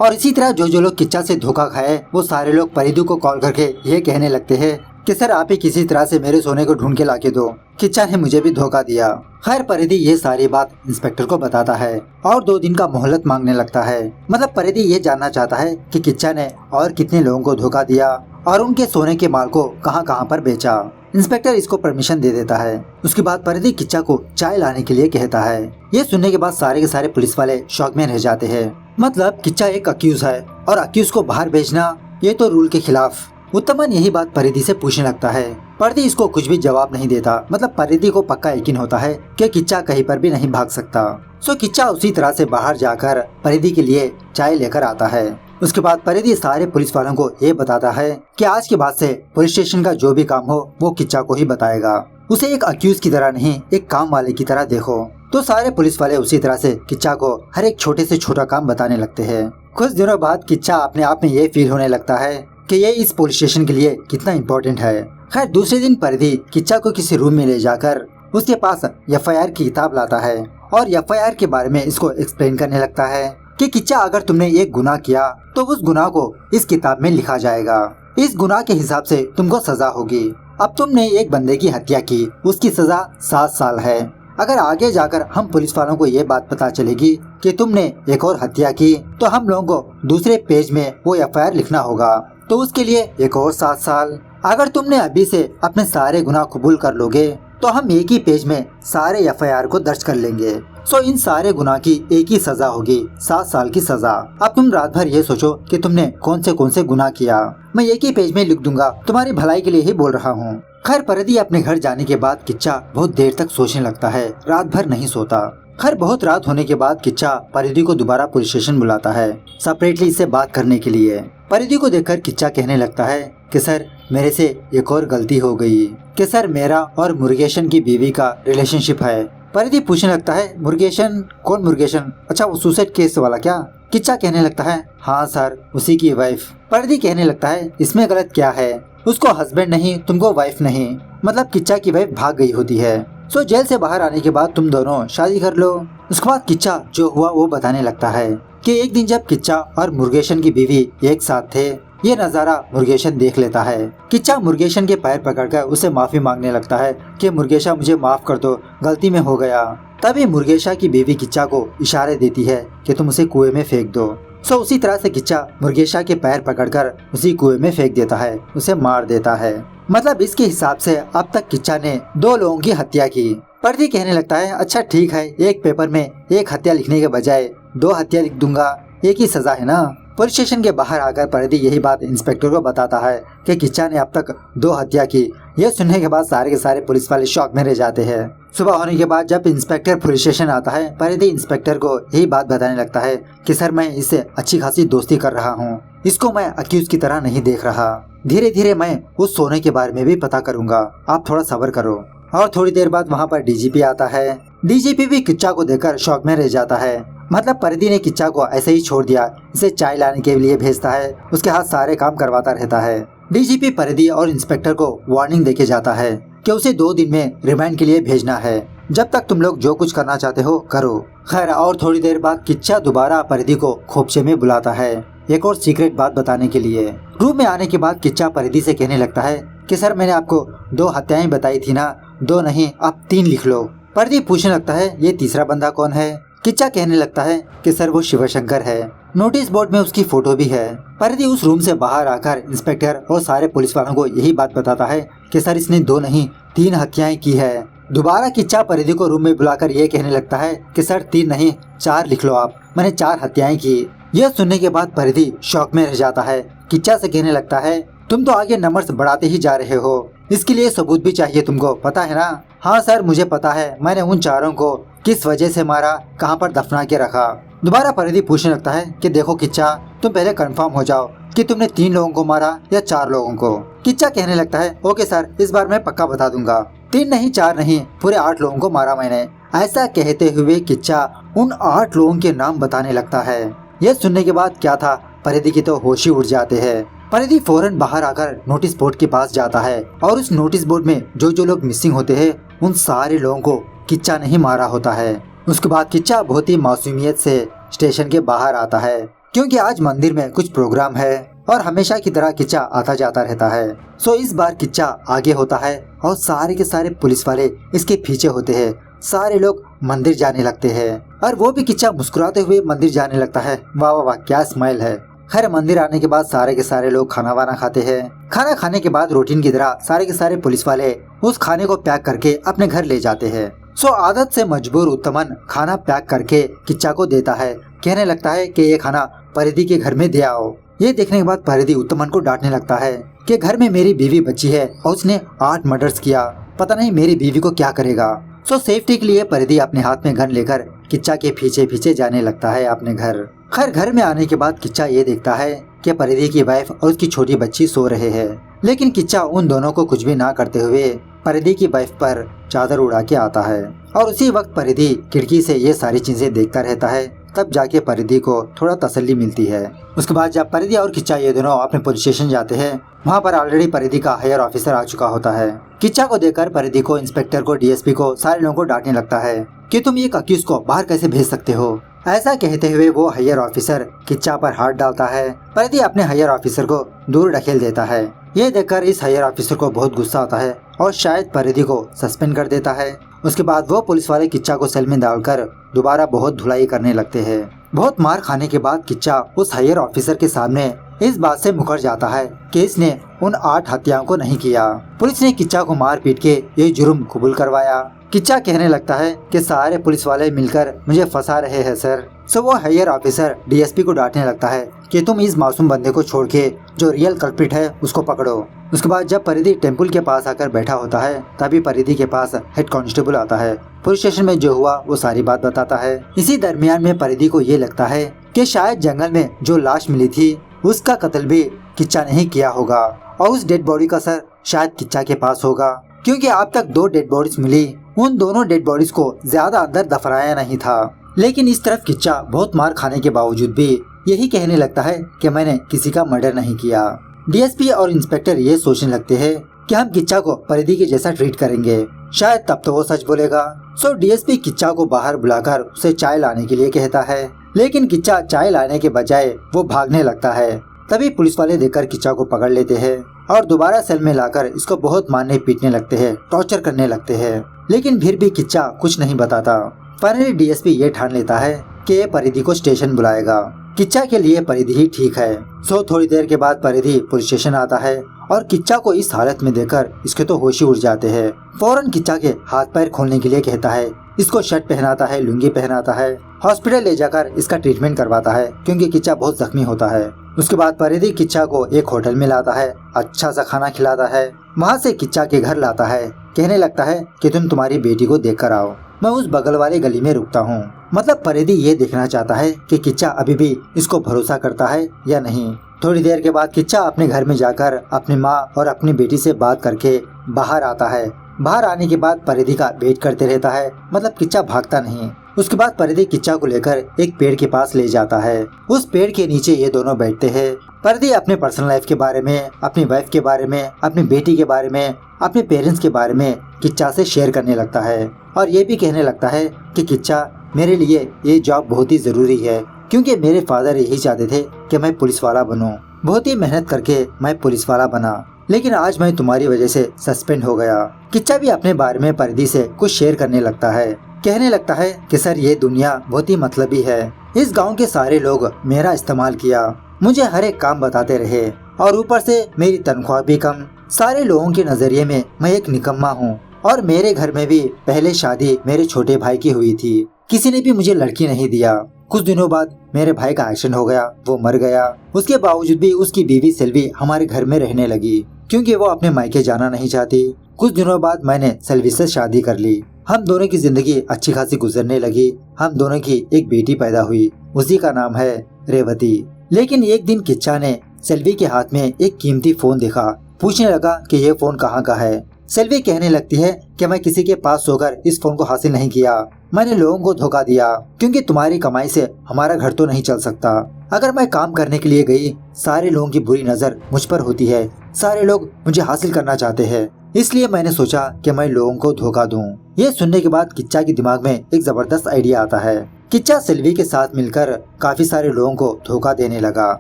[SPEAKER 1] और इसी तरह जो लोग किच्चा से धोखा खाए वो सारे लोग परिधि को कॉल करके ये कहने लगते हैं कि सर आप ही किसी तरह से मेरे सोने को ढूंढ के लाके दो, किच्चा ने मुझे भी धोखा दिया। खैर, परिधि ये सारी बात इंस्पेक्टर को बताता है और 2 दिन का मोहलत मांगने लगता है। मतलब परिधि ये जानना चाहता है कि किच्चा ने और कितने लोगों को धोखा दिया और उनके सोने के माल को कहां पर बेचा। इंस्पेक्टर इसको परमिशन दे देता है। उसके बाद परिधि किच्चा को चाय लाने के लिए कहता है। ये सुनने के बाद सारे के सारे पुलिस वाले शॉक में रह जाते हैं। मतलब किच्चा एक अक्यूज है और अक्यूज को बाहर भेजना ये तो रूल के खिलाफ। उत्तमन यही बात परिधि से पूछने लगता है। परिधि इसको कुछ भी जवाब नहीं देता। मतलब परिधि को पक्का यकीन होता है कि किच्चा कहीं पर भी नहीं भाग सकता। सो किच्चा उसी तरह से बाहर जाकर परिधि के लिए चाय लेकर आता है। उसके बाद परिधि सारे पुलिस वालों को ये बताता है कि आज के बाद से पुलिस स्टेशन का जो भी काम हो वो किच्चा को ही बताएगा। उसे एक अक्यूज की तरह नहीं, एक काम वाले की तरह देखो। तो सारे पुलिस वाले उसी तरह से किच्चा को हर एक छोटे से छोटा काम बताने लगते हैं। कुछ दिनों बाद किच्चा अपने आप में ये फील होने लगता है कि ये इस पुलिस स्टेशन के लिए कितना इम्पोर्टेंट है। खैर दूसरे दिन परिधि किच्चा को किसी रूम में ले जाकर उसके पास FIR की किताब लाता है और FIR के बारे में इसको एक्सप्लेन करने लगता है कि किच्चा अगर तुमने एक गुनाह किया तो उस गुनाह को इस किताब में लिखा जाएगा। इस गुनाह के हिसाब से तुमको सजा होगी। अब तुमने एक बंदे की हत्या की, उसकी सजा 7 साल है। अगर आगे जाकर हम पुलिस वालों को ये बात पता चलेगी कि तुमने एक और हत्या की तो हम लोगों को दूसरे पेज में वो FIR लिखना होगा, तो उसके लिए एक और 7 साल। अगर तुमने अभी से अपने सारे गुनाह कबूल कर लोगे तो हम एक ही पेज में सारे FIR को दर्ज कर लेंगे। सो इन सारे गुनाह की एक ही सजा होगी, 7 साल की सजा। अब तुम रात भर ये सोचो कि तुमने कौन से गुनाह किया। मैं एक ही पेज में लिख दूंगा, तुम्हारी भलाई के लिए ही बोल रहा हूँ। खैर परिधि अपने घर जाने के बाद किच्चा बहुत देर तक सोचने लगता है, रात भर नहीं सोता। खैर बहुत रात होने के बाद किच्चा परिधि को दोबारा पुलिस स्टेशन बुलाता है सेपरेटली इससे बात करने के लिए। परिधि को देखकर किच्चा कहने लगता है कि सर मेरे से एक और गलती हो गई कि सर मेरा और मुरुगेशन की बीवी का रिलेशनशिप है। परिधि पूछने लगता है मुरुगेशन? कौन मुरुगेशन? अच्छा वो सुसाइड केस वाला क्या? किच्चा कहने लगता है हाँ सर उसी की वाइफ। परिधि कहने लगता है इसमें गलत क्या है? उसको हस्बैंड नहीं, तुमको वाइफ नहीं, मतलब किच्चा की वाइफ भाग गई होती है। सो जेल से बाहर आने के बाद तुम दोनों शादी कर लो। उसके बाद किच्चा जो हुआ वो बताने लगता है कि एक दिन जब किच्चा और मुरुगेशन की बीवी एक साथ थे, ये नज़ारा मुरुगेशन देख लेता है। किच्चा मुरुगेशन के पैर पकड़कर उसे माफी मांगने लगता है कि मुरुगेशा मुझे माफ कर दो, गलती में हो गया। तभी मुरुगेशा की बीवी किच्चा को इशारे देती है कि तुम उसे कुएं में फेंक दो। सो उसी तरह से किच्चा मुरुगेशा के पैर पकड़कर उसी कुएं में फेंक देता है, उसे मार देता है। मतलब इसके हिसाब से अब तक किच्चा ने 2 लोगों की हत्या की। परिधि कहने लगता है अच्छा ठीक है, एक पेपर में एक हत्या लिखने के बजाय 2 हत्या लिख दूंगा, एक ही सजा है ना। पुलिस स्टेशन के बाहर आकर परिधि यही बात इंस्पेक्टर को बताता है कि किच्चा ने अब तक 2 हत्या की। यह सुनने के बाद सारे के सारे पुलिस वाले शॉक में रह जाते हैं। सुबह होने के बाद जब इंस्पेक्टर पुलिस स्टेशन आता है, परिधि इंस्पेक्टर को यही बात बताने लगता है कि सर मैं इससे अच्छी खासी दोस्ती कर रहा हूँ, इसको मैं अक्यूज की तरह नहीं देख रहा। धीरे धीरे मैं उस सोने के बारे में भी पता करूंगा, आप थोड़ा सब्र करो। और थोड़ी देर बाद वहाँ पर डीजीपी आता है। डीजीपी भी किच्चा को देखकर शॉक में रह जाता है। मतलब परिधि ने किच्चा को ऐसे ही छोड़ दिया, इसे चाय लाने के लिए भेजता है, उसके हाथ सारे काम करवाता रहता है। डीजीपी परिधि और इंस्पेक्टर को वार्निंग देके जाता है कि उसे 2 दिन में रिमांड के लिए भेजना है, जब तक तुम लोग जो कुछ करना चाहते हो करो। खैर और थोड़ी देर बाद किच्चा दोबारा परिधि को खोपचे में बुलाता है एक और सीक्रेट बात बताने के लिए। रूम में आने के बाद किच्चा परिधि से कहने लगता है कि सर मैंने आपको 2 हत्याएं बताई थी ना, 2 नहीं अब 3 लिख लो। परिधि पूछने लगता है ये तीसरा बंदा कौन है? किच्चा कहने लगता है कि सर वो शिवशंकर है, नोटिस बोर्ड में उसकी फोटो भी है। परिधि उस रूम से बाहर आकर इंस्पेक्टर और सारे पुलिस वालों को यही बात बताता है कि सर इसने 2 नहीं 3 हत्याएं की है। दोबारा किच्चा परिधि को रूम में बुलाकर ये कहने लगता है कि सर 3 नहीं 4 लिख लो आप, मैंने 4 हत्याएं की। यह सुनने के बाद परिधि शॉक में रह जाता है। किच्चा से कहने लगता है तुम तो आगे नंबर्स बढ़ाते ही जा रहे हो, इसके लिए सबूत भी चाहिए तुमको, पता है ना? हाँ सर मुझे पता है, मैंने उन 4 को किस वजह से मारा, कहाँ पर दफना के रखा। दोबारा परिधि पूछने लगता है कि देखो किच्चा तुम पहले कंफर्म हो जाओ कि तुमने 3 लोगों को मारा या 4 लोगों को। किच्चा कहने लगता है ओके सर इस बार मैं पक्का बता दूंगा, 3 नहीं 4 नहीं पूरे 8 लोगों को मारा मैंने। ऐसा कहते हुए किच्चा उन 8 लोगों के नाम बताने लगता है। यह सुनने के बाद क्या था, परिधि की तो होश ही उड़ जाते हैं। परिधि फौरन बाहर आकर नोटिस बोर्ड के पास जाता है और उस नोटिस बोर्ड में जो लोग मिसिंग होते हैं उन सारे लोगों को किच्चा नहीं मारा होता है। उसके बाद किच्चा बहुत ही मासूमियत से स्टेशन के बाहर आता है क्योंकि आज मंदिर में कुछ प्रोग्राम है और हमेशा की तरह किच्चा आता जाता रहता है। सो इस बार किच्चा आगे होता है और सारे के सारे पुलिस वाले इसके पीछे होते हैं। सारे लोग मंदिर जाने लगते हैं और वो भी किच्चा मुस्कुराते हुए मंदिर जाने लगता है। वाह वाह वाह क्या स्माइल है। खैर मंदिर आने के बाद सारे के सारे लोग खाना वाना खाते हैं। खाना खाने के बाद रूटीन की तरह सारे के सारे पुलिस वाले उस खाने को पैक करके अपने घर ले जाते हैं। सो आदत से मजबूर उत्तमन खाना पैक करके किच्चा को देता है कहने लगता है कि ये खाना परिधि के घर में दे आओ। ये देखने के बाद परिधि उत्तमन को डांटने लगता है कि घर में मेरी बीवी बच्ची है और उसने 8 मर्डर्स किया, पता नहीं मेरी बीवी को क्या करेगा। सो सेफ्टी के लिए परिधि अपने हाथ में गन लेकर किच्चा के पीछे पीछे जाने लगता है अपने घर। खैर घर में आने के बाद किच्चा ये देखता है कि परिधि की वाइफ और उसकी छोटी बच्ची सो रहे हैं, लेकिन किच्चा उन दोनों को कुछ भी ना करते हुए परिधि की वाइफ पर चादर उड़ा के आता है और उसी वक्त परिधि खिड़की से ये सारी चीजें देखता रहता है। तब जाके परिधि को थोड़ा तसल्ली मिलती है। उसके बाद जब परिधि और किच्चा ये दोनों अपने पुलिस स्टेशन जाते हैं, वहाँ पर ऑलरेडी परिधि का हायर ऑफिसर आ चुका होता है। किच्चा को देखकर परिधि को, इंस्पेक्टर को, डीएसपी को, सारे लोगों को डांटने लगता है कि तुम एक अक्यूज को बाहर कैसे भेज सकते हो। ऐसा कहते हुए वो हायर ऑफिसर किच्चा पर हाथ डालता है। परिधि अपने हायर ऑफिसर को दूर ढकेल देता है। ये देखकर इस हायर ऑफिसर को बहुत गुस्सा आता है और शायद परिधि को सस्पेंड कर देता है। उसके बाद वो पुलिस वाले किच्चा को सेल में डालकर दोबारा बहुत धुलाई करने लगते हैं। बहुत मार खाने के बाद किच्चा उस हायर ऑफिसर के सामने इस बात से मुकर जाता है कि इसने उन 8 हत्याओं को नहीं किया। पुलिस ने किच्चा को मार पीट के ये जुर्म कबूल करवाया। किच्चा कहने लगता है कि सारे पुलिस वाले मिलकर मुझे फंसा रहे हैं सर। सो वो हायर ऑफिसर डीएसपी को डांटने लगता है कि तुम इस मासूम बंदे को छोड़ के जो रियल कल्प्रिट है उसको पकड़ो। उसके बाद जब परिधि टेम्पल के पास आकर बैठा होता है, तभी परिधि के पास हेड कांस्टेबल आता है। पुलिस स्टेशन में जो हुआ वो सारी बात बताता है। इसी दरमियान में परिधि को ये लगता है कि शायद जंगल में जो लाश मिली थी उसका कत्ल भी किच्चा ने ही किया होगा और उस डेड बॉडी का सर शायद किच्चा के पास होगा, क्योंकि अब तक 2 डेड बॉडीज मिली। उन दोनों डेड बॉडीज को ज्यादा अंदर दफनाया नहीं था। लेकिन इस तरफ किच्चा बहुत मार खाने के बावजूद भी यही कहने लगता है कि मैंने किसी का मर्डर नहीं किया। डीएसपी और इंस्पेक्टर ये सोचने लगते हैं कि हम किच्चा को परिधि के जैसा ट्रीट करेंगे, शायद तब तो वो सच बोलेगा। सो डीएसपी किच्चा को बाहर बुलाकर उसे चाय लाने के लिए कहता है, लेकिन किच्चा चाय लाने के बजाय वो भागने लगता है। तभी पुलिस वाले देखकर किच्चा को पकड़ लेते हैं और दोबारा सेल में लाकर इसको बहुत मारने पीटने लगते हैं, टॉर्चर करने लगते हैं। लेकिन फिर भी किच्चा कुछ नहीं बताता। फाइनली डीएसपी ये ठान लेता है कि ये परिधि को स्टेशन बुलाएगा। किच्चा के लिए परिधि ही ठीक है। सो थोड़ी देर के बाद परिधि पुलिस स्टेशन आता है और किच्चा को इस हालत में देखकर इसके तो होश ही उड़ जाते हैं। फौरन किच्चा के हाथ पैर खोलने के लिए कहता है, इसको शर्ट पहनाता है, लुंगी पहनाता है, हॉस्पिटल ले जाकर इसका ट्रीटमेंट करवाता है क्योंकि किच्चा बहुत जख्मी होता है। उसके बाद परिधि किच्चा को एक होटल में लाता है, अच्छा सा खाना खिलाता है। वहाँ से किच्चा के घर लाता है। कहने लगता है कि तुम तुम्हारी बेटी को देख कर आओ, मैं उस बगल वाले गली में रुकता हूँ। मतलब परिधि ये देखना चाहता है कि किच्चा अभी भी इसको भरोसा करता है या नहीं। थोड़ी देर के बाद किच्चा अपने घर में जाकर अपनी माँ और अपनी बेटी से बात करके बाहर आता है। बाहर आने के बाद परिधि का वेट करते रहता है, मतलब किच्चा भागता नहीं। उसके बाद परिधि किच्चा को लेकर एक पेड़ के पास ले जाता है। उस पेड़ के नीचे ये दोनों बैठते हैं। परिधि अपने पर्सनल लाइफ के बारे में, अपनी वाइफ के बारे में, अपनी बेटी के बारे में, अपने पेरेंट्स के बारे में किच्चा से शेयर करने लगता है और ये भी कहने लगता है कि किच्चा मेरे लिए ये जॉब बहुत ही जरूरी है क्योंकि मेरे फादर यही चाहते थे कि मैं पुलिस वाला बनूं। बहुत ही मेहनत करके मैं पुलिस वाला बना, लेकिन आज मैं तुम्हारी वजह से सस्पेंड हो गया। किच्चा भी अपने बारे में परिधि से कुछ शेयर करने लगता है। कहने लगता है कि सर ये दुनिया बहुत ही मतलबी है। इस गांव के सारे लोग मेरा इस्तेमाल किया, मुझे हर एक काम बताते रहे और ऊपर से मेरी तनख्वाह भी कम। सारे लोगों के नजरिए में मैं एक निकम्मा हूँ और मेरे घर में भी पहले शादी मेरे छोटे भाई की हुई थी, किसी ने भी मुझे लड़की नहीं दिया। कुछ दिनों बाद मेरे भाई का एक्सीडेंट हो गया, वो मर गया। उसके बावजूद भी उसकी बीवी सेल्वी हमारे घर में रहने लगी क्योंकि वो अपने मायके जाना नहीं चाहती। कुछ दिनों बाद मैंने सेल्वी से शादी कर ली। हम दोनों की जिंदगी अच्छी खासी गुजरने लगी। हम दोनों की एक बेटी पैदा हुई, उसी का नाम है रेवती। लेकिन एक दिन किच्चा ने सेल्वी के हाथ में एक कीमती फोन देखा। पूछने लगा कि ये फोन कहाँ का है। सेल्वी कहने लगती है कि मैं किसी के पास सोकर इस फोन को हासिल नहीं किया, मैंने लोगों को धोखा दिया क्योंकि तुम्हारी कमाई से हमारा घर तो नहीं चल सकता। अगर मैं काम करने के लिए गई, सारे लोगों की बुरी नजर मुझ पर होती है, सारे लोग मुझे हासिल करना चाहते हैं, इसलिए मैंने सोचा कि मैं लोगों को धोखा दूं। ये सुनने के बाद किच्चा के दिमाग में एक जबरदस्त आइडिया आता है। किच्चा सेल्वी के साथ मिलकर काफी सारे लोगों को धोखा देने लगा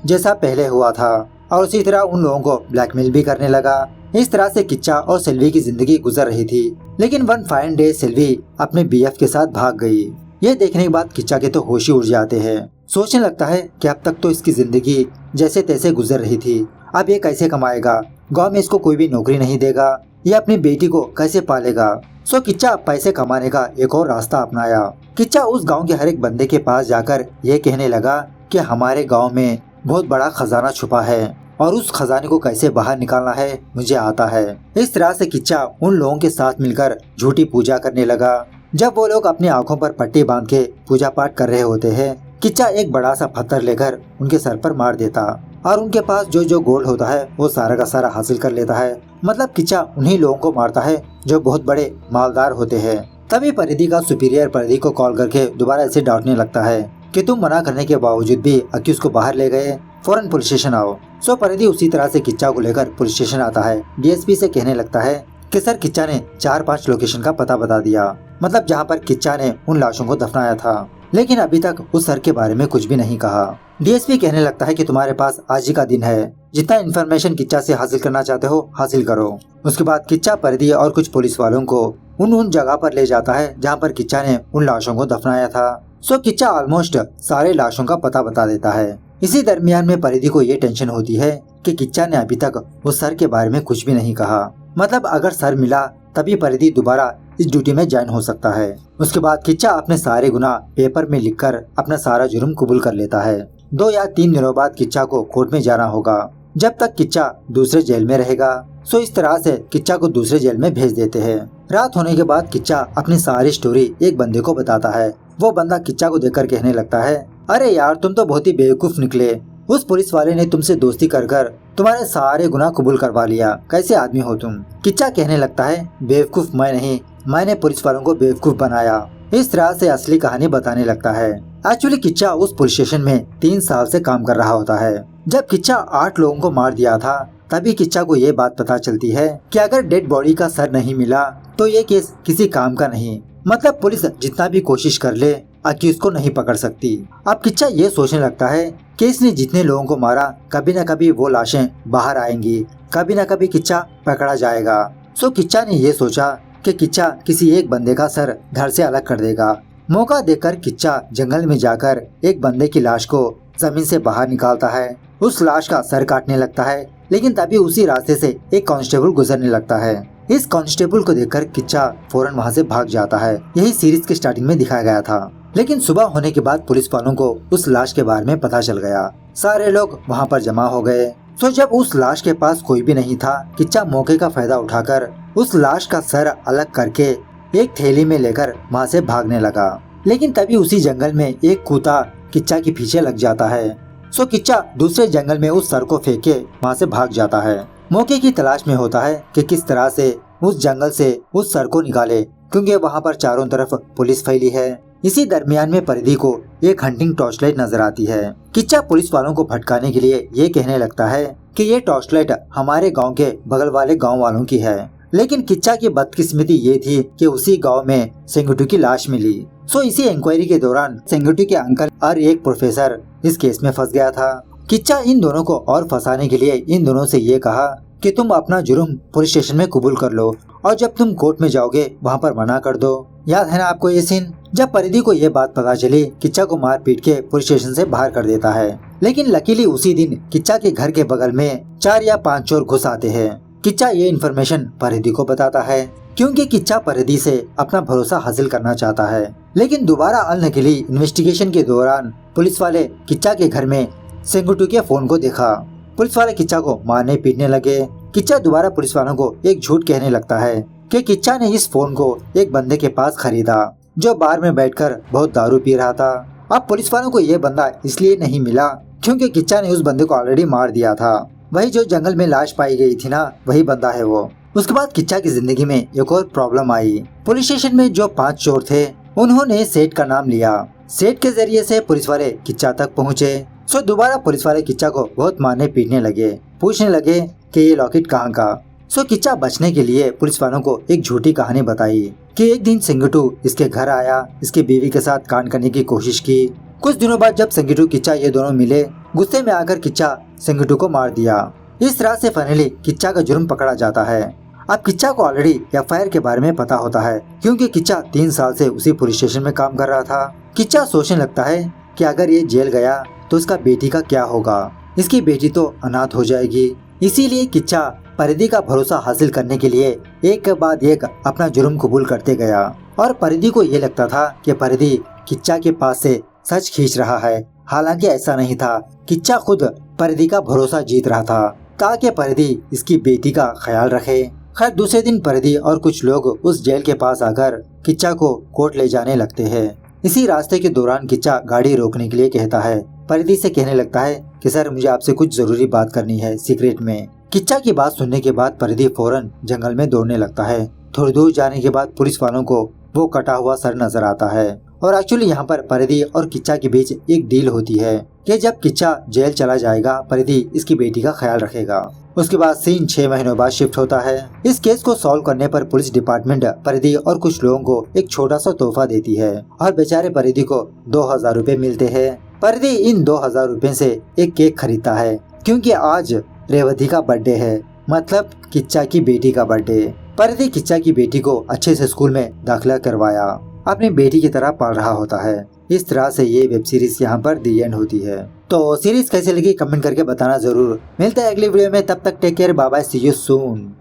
[SPEAKER 1] जैसा पहले हुआ था और उसी तरह उन लोगों को ब्लैकमेल भी करने लगा। इस तरह से किच्चा और सेल्वी की जिंदगी गुजर रही थी। लेकिन वन फाइन डे सेल्वी अपने बीएफ के साथ भाग गई। ये देखने के बाद किच्चा के तो होश ही उड़ जाते हैं। सोचने लगता है कि अब तक तो इसकी जिंदगी जैसे तैसे गुजर रही थी, अब ये कैसे कमाएगा, गांव में इसको कोई भी नौकरी नहीं देगा, ये अपनी बेटी को कैसे पालेगा। सो किच्चा पैसे कमाने का एक और रास्ता अपनाया। किच्चा उस गांव के हर एक बंदे के पास जाकर ये कहने लगा कि हमारे गांव में बहुत बड़ा खजाना छुपा है और उस खजाने को कैसे बाहर निकालना है मुझे आता है। इस तरह से किच्चा उन लोगों के साथ मिलकर झूठी पूजा करने लगा। जब वो लोग अपनी आंखों पर पट्टी बांध के पूजा पाठ कर रहे होते हैं, किच्चा एक बड़ा सा पत्थर लेकर उनके सर पर मार देता और उनके पास जो गोल्ड होता है वो सारा का सारा हासिल कर लेता है। मतलब किच्चा उन्हीं लोगों को मारता है जो बहुत बड़े मालदार होते हैं। तभी परिधि का सुपीरियर परिधि को कॉल करके दोबारा ऐसे डांटने लगता है कि तुम मना करने के बावजूद भी अक्यूज को बाहर ले गए, फौरन पुलिस स्टेशन आओ। सो परिधि उसी तरह से किच्चा को लेकर पुलिस स्टेशन आता है। डीएसपी से कहने लगता है कि सर किच्चा ने 4-5 लोकेशन का पता बता दिया, मतलब जहाँ पर किच्चा ने उन लाशों को दफनाया था, लेकिन अभी तक उस सर के बारे में कुछ भी नहीं कहा। डीएसपी कहने लगता है कि तुम्हारे पास आज ही का दिन है, जितना इन्फॉर्मेशन किच्चा से हासिल करना चाहते हो हासिल करो। उसके बाद किच्चा परिधि और कुछ पुलिस वालों को उन जगह पर ले जाता है जहाँ पर किच्चा ने उन लाशों को दफनाया था। सो किच्चा ऑलमोस्ट सारे लाशों का पता बता देता है। इसी दरमियान में परिधि को ये टेंशन होती है कि किच्चा ने अभी तक उस सर के बारे में कुछ भी नहीं कहा, मतलब अगर सर मिला तभी परिधि दोबारा इस ड्यूटी में ज्वाइन हो सकता है। उसके बाद किच्चा अपने सारे गुनाह पेपर में लिखकर अपना सारा जुर्म कबूल कर लेता है। 2 या 3 दिनों बाद किच्चा को कोर्ट में जाना होगा, जब तक किच्चा दूसरे जेल में रहेगा। सो इस तरह से किच्चा को दूसरे जेल में भेज देते हैं। रात होने के बाद किच्चा अपनी सारी स्टोरी एक बंदे को बताता है। वो बंदा किच्चा को देखकर कहने लगता है, अरे यार तुम तो बहुत ही बेवकूफ निकले, उस पुलिस वाले ने तुमसे दोस्ती कर कर तुम्हारे सारे गुनाह कबूल करवा लिया, कैसे आदमी हो तुम। किच्चा कहने लगता है, बेवकूफ मैं नहीं, मैंने पुलिस वालों को बेवकूफ बनाया। इस तरह से असली कहानी बताने लगता है। एक्चुअली किच्चा उस पुलिस स्टेशन में 3 साल से काम कर रहा होता है। जब किच्चा 8 लोगों को मार दिया था, तभी किच्चा को ये बात पता चलती है कि अगर डेड बॉडी का सर नहीं मिला तो ये केस किसी काम का नहीं, मतलब पुलिस जितना भी कोशिश कर ले अक्यूज को नहीं पकड़ सकती। अब किच्चा ये सोचने लगता है कि इसने जितने लोगों को मारा कभी न कभी वो लाशें बाहर आएंगी, कभी न कभी किच्चा पकड़ा जाएगा। सो किच्चा ने ये सोचा कि किच्चा किसी एक बंदे का सर धड़ से अलग कर देगा। मौका देकर किच्चा जंगल में जाकर एक बंदे की लाश को जमीन से बाहर निकालता है। उस लाश का सर काटने लगता है, लेकिन तभी उसी रास्ते से एक कांस्टेबल गुजरने लगता है। इस कांस्टेबल को देखकर किच्चा फौरन वहाँ से भाग जाता है। यही सीरीज के स्टार्टिंग में दिखाया गया था। लेकिन सुबह होने के बाद पुलिस वालों को उस लाश के बारे में पता चल गया। सारे लोग वहाँ पर जमा हो गए। तो जब उस लाश के पास कोई भी नहीं था, किच्चा मौके का फायदा उठाकर उस लाश का सर अलग करके एक थैली में लेकर वहाँ से भागने लगा। लेकिन तभी उसी जंगल में एक कुत्ता किच्चा के पीछे लग जाता है। सो किच्चा दूसरे जंगल में उस सर को फेंक के वहाँ से भाग जाता है। मौके की तलाश में होता है कि किस तरह से उस जंगल से उस सर को निकाले, क्योंकि वहाँ पर चारों तरफ पुलिस फैली है। इसी दरमियान में परिधि को एक हंटिंग टॉर्च लाइट नजर आती है। किच्चा पुलिस वालों को भटकाने के लिए ये कहने लगता है कि ये टॉर्च लाइट हमारे गांव के बगल वाले गांव वालों की है। लेकिन किच्चा की बदकिस्मती ये थी कि उसी गांव में सेंगुटू की लाश मिली। सो इसी इंक्वायरी के दौरान सेंगुटू के अंकल और एक प्रोफेसर इस केस में फंस गया था। किच्चा इन दोनों को और फंसाने के लिए इन दोनों से ये कहा कि तुम अपना जुर्म पुलिस स्टेशन में कबूल कर लो और जब तुम कोर्ट में जाओगे वहाँ पर मना कर दो। याद है ना आपको ये सीन? जब परिधि को ये बात पता चली, किच्चा को मार पीट के पुलिस स्टेशन से बाहर कर देता है। लेकिन लकीली उसी दिन किच्चा के घर के बगल में 4 या 5 चोर घुस आते हैं। किच्चा ये इन्फॉर्मेशन परिधि को बताता है, क्योंकि किच्चा परिधि से अपना भरोसा हासिल करना चाहता है। लेकिन दोबारा अनलकीली इन्वेस्टिगेशन के दौरान पुलिस वाले किच्चा के घर में सेंगुटू के फोन को देखा। पुलिस वाले किच्चा को मारने पीटने लगे। किच्चा दोबारा पुलिस वालों को एक झूठ कहने लगता है कि किच्चा ने इस फोन को एक बंदे के पास खरीदा जो बार में बैठकर बहुत दारू पी रहा था। अब पुलिस वालों को ये बंदा इसलिए नहीं मिला क्योंकि किच्चा ने उस बंदे को ऑलरेडी मार दिया था। वही जो जंगल में लाश पाई गई थी ना, वही बंदा है वो। उसके बाद किच्चा की जिंदगी में एक और प्रॉब्लम आई। पुलिस स्टेशन में जो 5 चोर थे उन्होंने सेठ का नाम लिया। सेठ के जरिए से पुलिस वाले किच्चा तक पहुँचे। सो दोबारा पुलिस वाले किच्चा को बहुत मारने पीटने लगे, पूछने लगे कि ये लॉकेट कहाँ का। सो किच्चा बचने के लिए पुलिस वालों को एक झूठी कहानी बताई कि एक दिन सेंगुटू इसके घर आया, इसकी बीवी के साथ कांड करने की कोशिश की। कुछ दिनों बाद जब सेंगुटू किच्चा ये दोनों मिले, गुस्से में आकर किच्चा सेंगुटू को मार दिया। इस तरह से फाइनली किच्चा का जुर्म पकड़ा जाता है। अब किच्चा को ऑलरेडी एफआईआर के बारे में पता होता है, क्योंकि किच्चा 3 साल से उसी पुलिस स्टेशन में काम कर रहा था। किच्चा सोचने लगता है कि अगर ये जेल गया तो इसका बेटी का क्या होगा, इसकी बेटी तो अनाथ हो जाएगी। इसीलिए किच्चा परिधि का भरोसा हासिल करने के लिए एक के बाद एक अपना जुर्म कबूल करते गया और परिधि को ये लगता था कि परिधि किच्चा के पास से सच खींच रहा है। हालांकि ऐसा नहीं था। किच्चा खुद परिधि का भरोसा जीत रहा था ताकि परिधि इसकी बेटी का ख्याल रखे। खैर दूसरे दिन परिधि और कुछ लोग उस जेल के पास आकर किच्चा को कोर्ट ले जाने लगते हैं। इसी रास्ते के दौरान किच्चा गाड़ी रोकने के लिए कहता है। परिधि से कहने लगता है कि सर मुझे आपसे कुछ जरूरी बात करनी है सीक्रेट में। किच्चा की बात सुनने के बाद परिधि फौरन जंगल में दौड़ने लगता है। थोड़ी दूर जाने के बाद पुलिस वालों को वो कटा हुआ सर नजर आता है और एक्चुअली यहाँ पर परिधि और किच्चा के बीच एक डील होती है कि जब किच्चा जेल चला जाएगा परिधि इसकी बेटी का ख्याल रखेगा। उसके बाद सीन 6 महीनों बाद शिफ्ट होता है। इस केस को सॉल्व करने पर पुलिस डिपार्टमेंट परिधि और कुछ लोगों को एक छोटा सा तोहफा देती है और बेचारे परिधि को 2000 रुपए मिलते हैं। परिधि इन 2000 रुपए से एक केक खरीदता है क्योंकि आज रेवती का बर्थडे है, मतलब किच्चा की बेटी का बर्थडे। परिधि किच्चा की बेटी को अच्छे से स्कूल में दाखिला करवाया, अपनी बेटी की तरह पाल रहा होता है। इस तरह से ये वेब सीरीज यहाँ पर दी एंड होती है। तो सीरीज कैसे लगी कमेंट करके बताना जरूर। मिलते हैं अगली वीडियो में, तब तक take care, bye bye, see you soon.